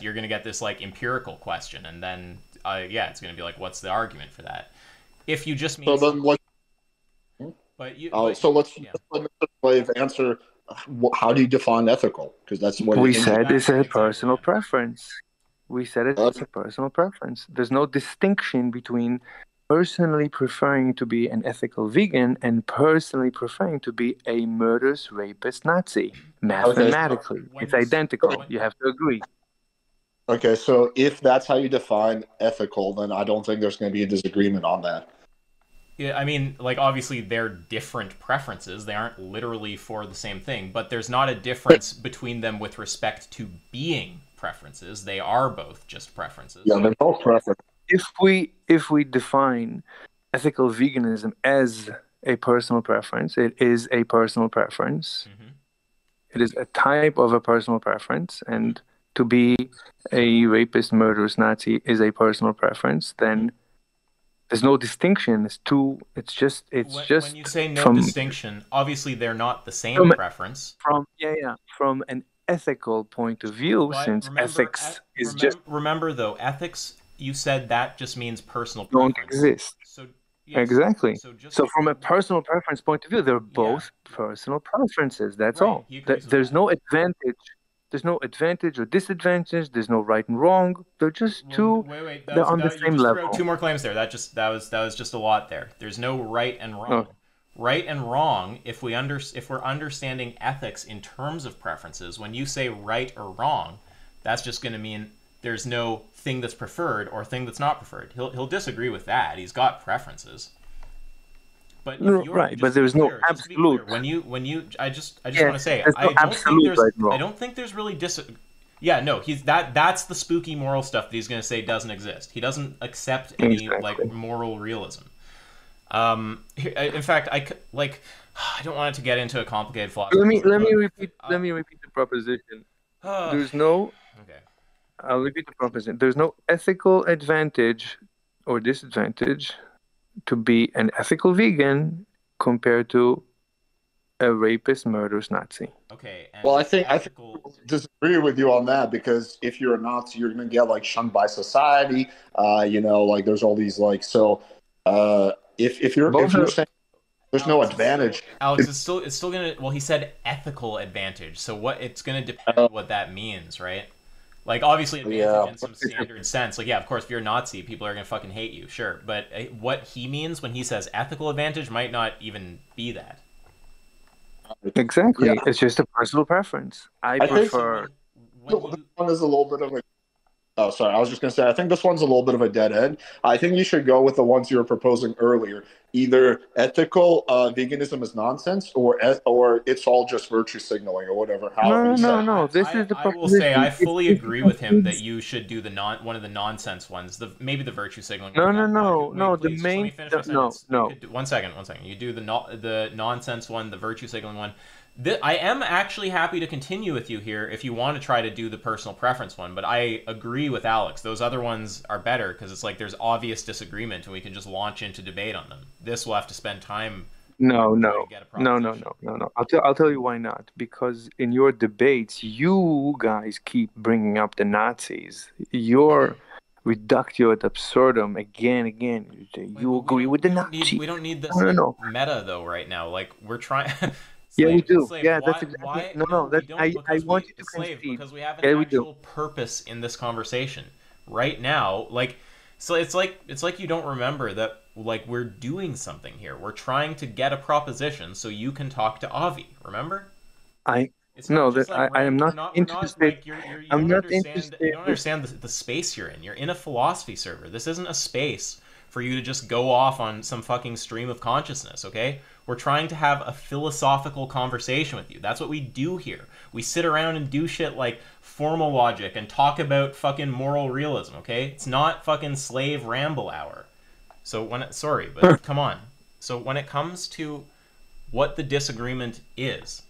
you're going to get this like empirical question, and then it's going to be like, what's the argument for that? If you just mean. So then what? So let's let Mr. Slave answer. How do you define ethical? Because that's what we said. It's a personal preference. We said it's a personal preference. There's no distinction between personally preferring to be an ethical vegan and personally preferring to be a murderous, rapist Nazi. Mathematically, it's identical. You have to agree. Okay, so if that's how you define ethical, then I don't think there's going to be a disagreement on that. Yeah, I mean, like, obviously they're different preferences. They aren't literally for the same thing, but there's not a difference between them with respect to being preferences. They are both just preferences. Yeah, they're both preferences. If we define ethical veganism as a personal preference, it is a personal preference. Mm-hmm. It is a type of a personal preference, and to be a rapist, murderous Nazi is a personal preference, then there's no distinction. It's just. When you say no distinction, obviously they're not the same preference. From an ethical point of view, But since ethics is Remember though, ethics. You said that just means personal don't preference. exist. So yes, exactly. So from a personal preference point of view, they're both personal preferences. That's all. There's no advantage. There's no advantage or disadvantage. There's no right and wrong. They're just two. Wait. They're on the same level. Two more claims there. That was just a lot there. There's no right and wrong. Oh. Right and wrong. If we're understanding ethics in terms of preferences, when you say right or wrong, that's just going to mean there's no thing that's preferred or thing that's not preferred. He'll disagree with that. He's got preferences. But but there's no absolute. I just want to say I don't think there's really Yeah, no, that's the spooky moral stuff that he's going to say doesn't exist. He doesn't accept any like moral realism. In fact, I don't want it to get into a complicated philosophy. Let me repeat the proposition. There's no. Okay. I'll repeat the proposition. There's no ethical advantage or disadvantage to be an ethical vegan compared to a rapist, murderous Nazi. Okay. Well, I think I disagree with you on that, because if you're a Nazi, you're going to get like shunned by society. Like there's all these like if you're saying there's no advantage, Alex, it's still gonna. Well, he said ethical advantage, so what it's gonna depend on what that means, right? Like, obviously, advantage in some standard sense. Like, yeah, of course, if you're a Nazi, people are going to fucking hate you, sure. But what he means when he says ethical advantage might not even be that. Exactly. Yeah. It's just a personal preference. I prefer... This one is a little bit of a... Oh, sorry. I was just going to say, I think this one's a little bit of a dead end. I think you should go with the ones you were proposing earlier. Either ethical veganism is nonsense, or it's all just virtue signaling, or whatever. No. This is the proposition. I will say I fully agree with him that you should do one of the nonsense ones. Maybe the virtue signaling. No. The main. No. One second. You do the nonsense one, the virtue signaling one. I am actually happy to continue with you here if you want to try to do the personal preference one, but I agree with Alex. Those other ones are better because it's like there's obvious disagreement and we can just launch into debate on them. This will have to spend time. No. I'll tell you why not. Because in your debates, you guys keep bringing up the Nazis. You're reductio ad absurdum again. You agree with the Nazis. We don't need this meta though right now. Like we're trying. Yeah, we do. That's exactly. I want you to concede because we have an actual purpose in this conversation right now. Like, so it's like you don't remember that. Like we're doing something here. We're trying to get a proposition so you can talk to Avi. Remember? I am not interested. I'm not interested. You don't understand the space you're in. You're in a philosophy server. This isn't a space for you to just go off on some fucking stream of consciousness, okay? We're trying to have a philosophical conversation with you. That's what we do here. We sit around and do shit like formal logic and talk about fucking moral realism, okay? It's not fucking slave ramble hour. So come on. So when it comes to what the disagreement is,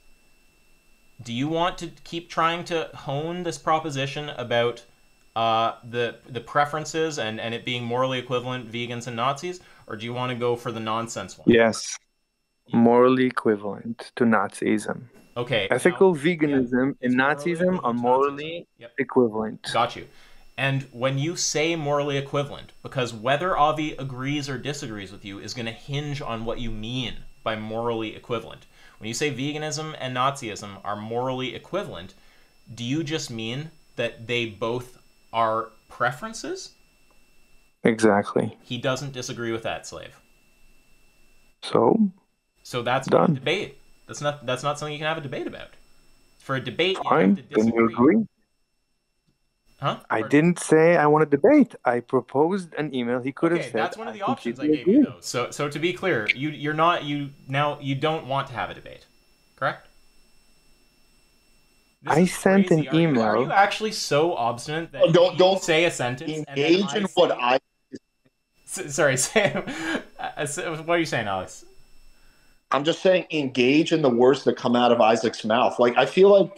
do you want to keep trying to hone this proposition about the preferences and it being morally equivalent vegans and Nazis, or do you want to go for the nonsense one? Yes. Morally equivalent to Nazism. Okay. Ethical veganism and Nazism are morally equivalent. Got you. And when you say morally equivalent, because whether Avi agrees or disagrees with you is going to hinge on what you mean by morally equivalent. When you say veganism and Nazism are morally equivalent, do you just mean that they both are preferences? Exactly. He doesn't disagree with that, Slave. So So that's not a done. debate. That's not something you can have a debate about. For a debate, you have to Fine. Then you disagree. agree. Huh? I Pardon? didn't say I want to debate. I proposed an email. He could have Okay, said, that's one of I the options I completely gave you, agree. though. So to be clear, you don't want to have a debate, correct? This I is sent an crazy. Are you email. actually so obstinate that Don't you say a sentence and then engage I in say? what I. Sorry, Sam. What are you saying, Alex? I'm just saying, engage in the words that come out of Isaac's mouth. Like I feel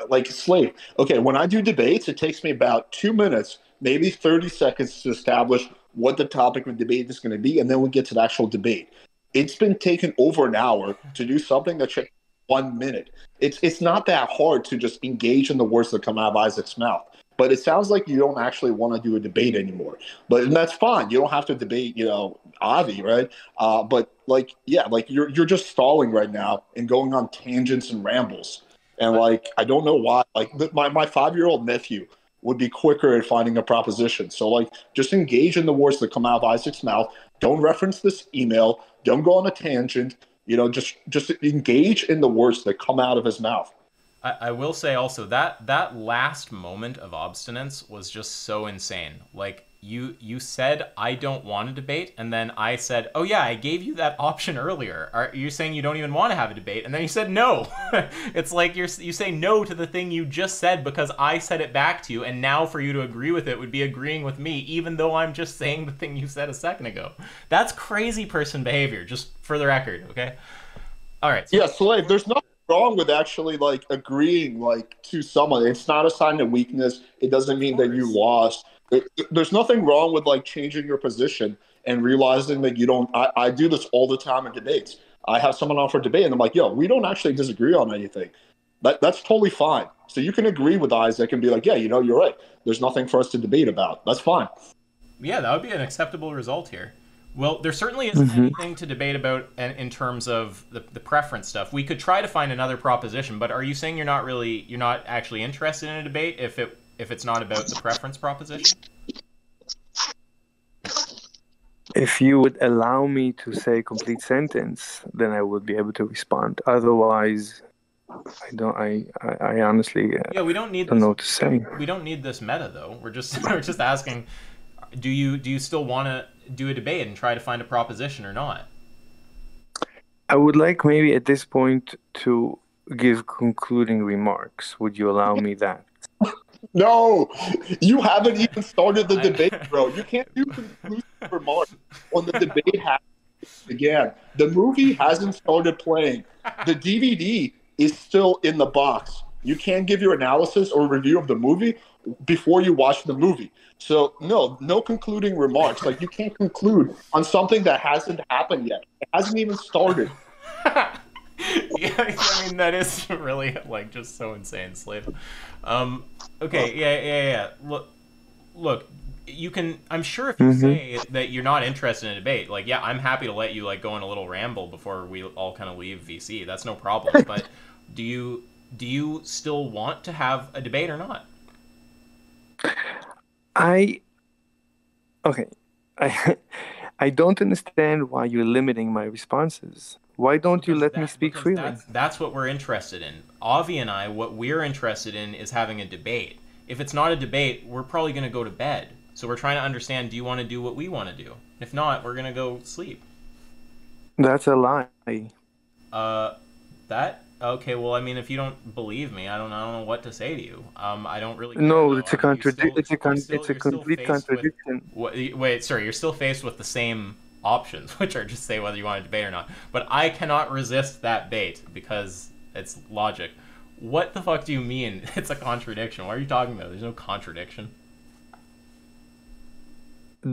like slave. Okay, when I do debates, it takes me about 2 minutes, maybe 30 seconds to establish what the topic of debate is going to be, and then we get to the actual debate. It's been taken over an hour to do something that should 1 minute. It's not that hard to just engage in the words that come out of Isaac's mouth. But it sounds like you don't actually want to do a debate anymore. But and that's fine. You don't have to debate, Avi, right? But like, yeah, like you're just stalling right now and going on tangents and rambles. And But like, I don't know why. Like my 5-year-old nephew would be quicker at finding a proposition. So like, just engage in the words that come out of Isaac's mouth. Don't reference this email. Don't go on a tangent. Just engage in the words that come out of his mouth. I will say also that last moment of obstinance was just so insane. Like you said I don't want to debate, and then I said, oh yeah, I gave you that option earlier. Are you saying you don't even want to have a debate? And then you said no. It's like you say no to the thing you just said because I said it back to you, and now for you to agree with it would be agreeing with me, even though I'm just saying the thing you said a second ago. That's crazy person behavior, just for the record, okay? All right. So Yeah, slave. There's nothing wrong with actually like agreeing like to someone. It's not a sign of weakness. It doesn't mean that you lost. There's nothing wrong with like changing your position and realizing that you don't. I do this all the time in debates. I have someone on for debate, and I'm like, "Yo, we don't actually disagree on anything." That's totally fine. So you can agree with Isaac and be like, "Yeah, you're right. There's nothing for us to debate about. That's fine." yeah, that would be an acceptable result here. Well, there certainly isn't Hmm. anything to debate about in terms of the preference stuff. We could try to find another proposition, but are you saying you're not actually interested in a debate if it's not about the preference proposition? If you would allow me to say a complete sentence, then I would be able to respond. Otherwise, I honestly Yeah, we don't need don't this. know what to say. We don't need this meta though. We're just we're just asking, do you still want to do a debate and try to find a proposition or not? I would like maybe at this point to give concluding remarks. Would you allow me that? No, you haven't even started the debate, bro. You can't do conclusive remarks when the debate has began. The movie hasn't started playing. The DVD is still in the box. You can't give your analysis or review of the movie before you watch the movie. So no concluding remarks. Like you can't conclude on something that hasn't happened yet. It hasn't even started. Yeah, I mean that is really like just so insane, Slave. Okay, yeah. Look, you can. I'm sure if you say that you're not interested in a debate, like yeah, I'm happy to let you like go on a little ramble before we all kind of leave VC. That's no problem. But do you still want to have a debate or not? I okay. I I don't understand why you're limiting my responses. Why don't you let me speak freely? That's what we're interested in. Avi and I, what we're interested in is having a debate. If it's not a debate, we're probably going to go to bed. So we're trying to understand, do you want to do what we want to do? If not, we're going to go sleep. That's a lie. Okay, well, I mean, if you don't believe me, I don't know what to say to you. I don't really care, No, though. it's a I mean, contradiction. It's a complete contradiction. Wait, sorry, you're still faced with the same options, which are just say whether you want to debate or not. But I cannot resist that bait because it's logic. What the fuck do you mean it's a contradiction? What are you talking about? There's no contradiction.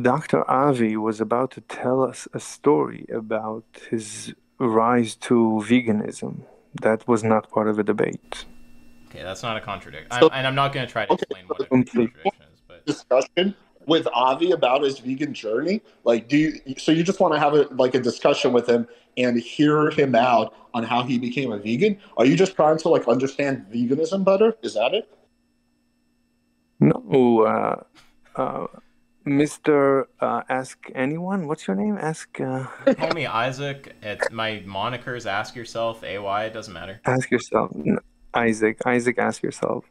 Dr. Avi was about to tell us a story about his rise to veganism. That was not part of a debate. Okay, that's not a contradiction. So, And I'm not going to try to explain what a complete contradiction is, but discussion with Avi about his vegan journey? Like, so you just want to have a discussion with him and hear him out on how he became a vegan? Are you just trying to like understand veganism better? Is that it? No, Mr. Ask Anyone. What's your name? Call me Isaac. My moniker is Ask Yourself. AY. It doesn't matter. Ask yourself. Isaac. Ask yourself.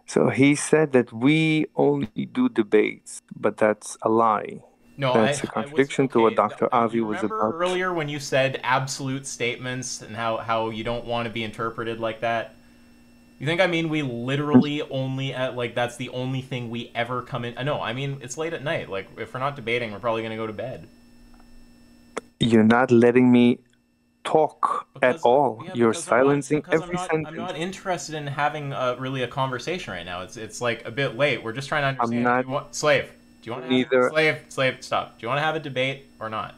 So he said that we only do debates, but that's a lie. No, that's a contradiction to what Dr. Avi was about. Remember earlier when you said absolute statements and how you don't want to be interpreted like that? You think I mean we literally only that's the only thing we ever come in? No, I mean it's late at night. Like if we're not debating, we're probably gonna go to bed. You're not letting me talk at all. You're silencing every sentence. I'm not interested in having really a conversation right now. It's like a bit late. We're just trying to understand. Slave. Do you want to slave? Stop. Do you want to have a debate or not?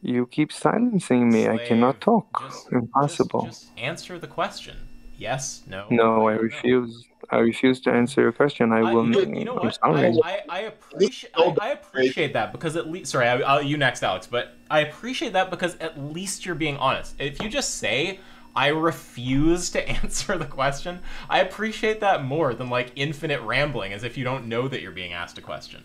You keep silencing me. Slave, I cannot talk. Impossible. Just answer the question. Yes. No. No, I refuse. I refuse to answer your question. I will. You know what? I appreciate that because at least. Sorry, you next, Alex. But I appreciate that because at least you're being honest. If you just say I refuse to answer the question, I appreciate that more than like infinite rambling as if you don't know that you're being asked a question.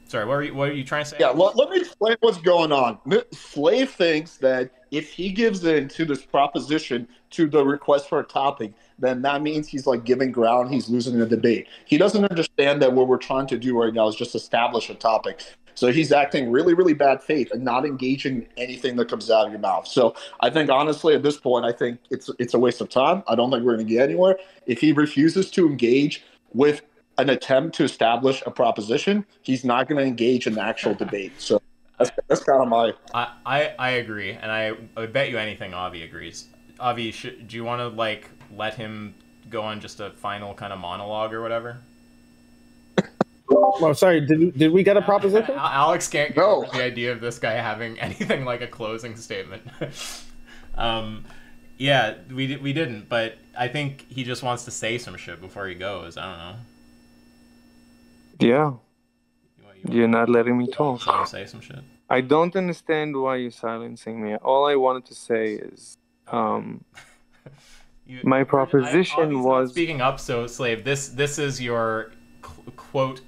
Sorry, what are you trying to say? Yeah, let me explain what's going on. Slave thinks that if he gives in to this proposition, to the request for a topic, then that means he's like giving ground, he's losing the debate. He doesn't understand that what we're trying to do right now is just establish a topic. So he's acting really, really bad faith and not engaging in anything that comes out of your mouth. So I think, honestly, at this point, I think it's a waste of time. I don't think we're going to get anywhere. If he refuses to engage with an attempt to establish a proposition, he's not going to engage in the actual debate. So that's kind of my... I agree, and I would bet you anything Avi agrees. Avi, do you want to, like, let him go on just a final kind of monologue or whatever? Oh, sorry, did we get a proposition? Alex can't get over the idea of this guy having anything like a closing statement. Yeah, we didn't, but I think he just wants to say some shit before he goes. I don't know. Yeah. You're not letting me talk. So you say some shit. I don't understand why you're silencing me. All I wanted to say is, my proposition was... Speaking up, so Slave, this is your quote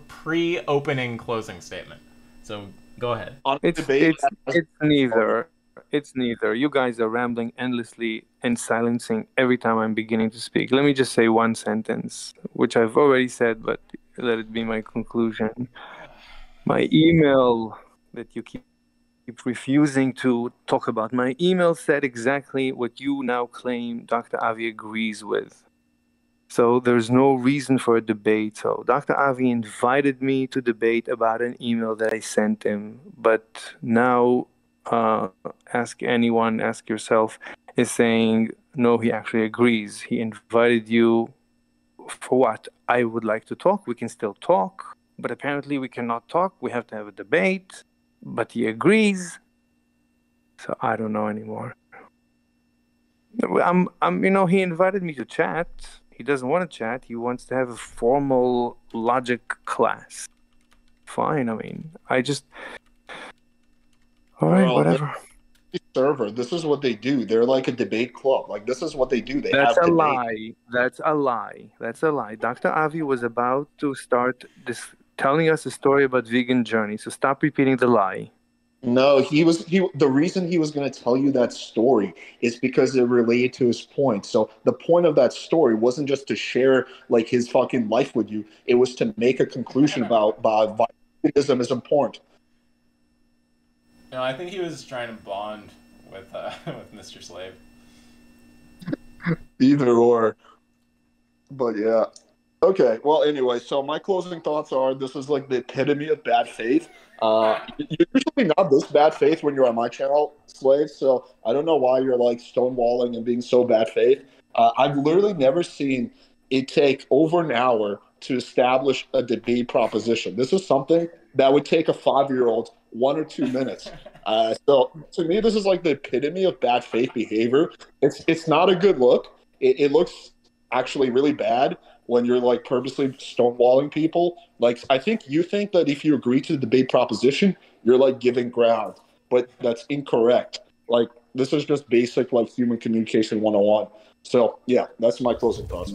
pre-opening closing statement. So go ahead. It's neither. It's neither. You guys are rambling endlessly and silencing every time I'm beginning to speak. Let me just say one sentence, which I've already said, but let it be my conclusion. My email that you keep refusing to talk about, my email said exactly what you now claim Dr. Avi agrees with. So there's no reason for a debate. So Dr. Avi invited me to debate about an email that I sent him, but now... ask yourself is saying no, he actually agrees. He invited you for what? I would like to talk. We can still talk, but apparently we cannot talk. We have to have a debate, but he agrees. So I don't know anymore. He invited me to chat. He doesn't want to chat. He wants to have a formal logic class. Fine. All right, whatever. Server. This is what they do. They're like a debate club. Like, this is what they do. That's a lie. That's a lie. Dr. Avi was about to start telling us a story about vegan journey. So stop repeating the lie. No, the reason he was going to tell you that story is because it related to his point. So the point of that story wasn't just to share like his fucking life with you. It was to make a conclusion about veganism is important. No, I think he was trying to bond with Mr. Slave. Either or. But yeah. Okay, well, anyway, so my closing thoughts are this is like the epitome of bad faith. You're usually not this bad faith when you're on my channel, Slave, so I don't know why you're like stonewalling and being so bad faith. I've literally never seen it take over an hour to establish a debate proposition. This is something that would take a 5-year-old 1 or 2 minutes. So to me, this is like the epitome of bad faith behavior. It's not a good look. It looks actually really bad when you're like purposely stonewalling people. Like, I think you think that if you agree to the debate proposition, you're like giving ground, but that's incorrect. Like, this is just basic like human communication 101. So yeah, that's my closing thoughts.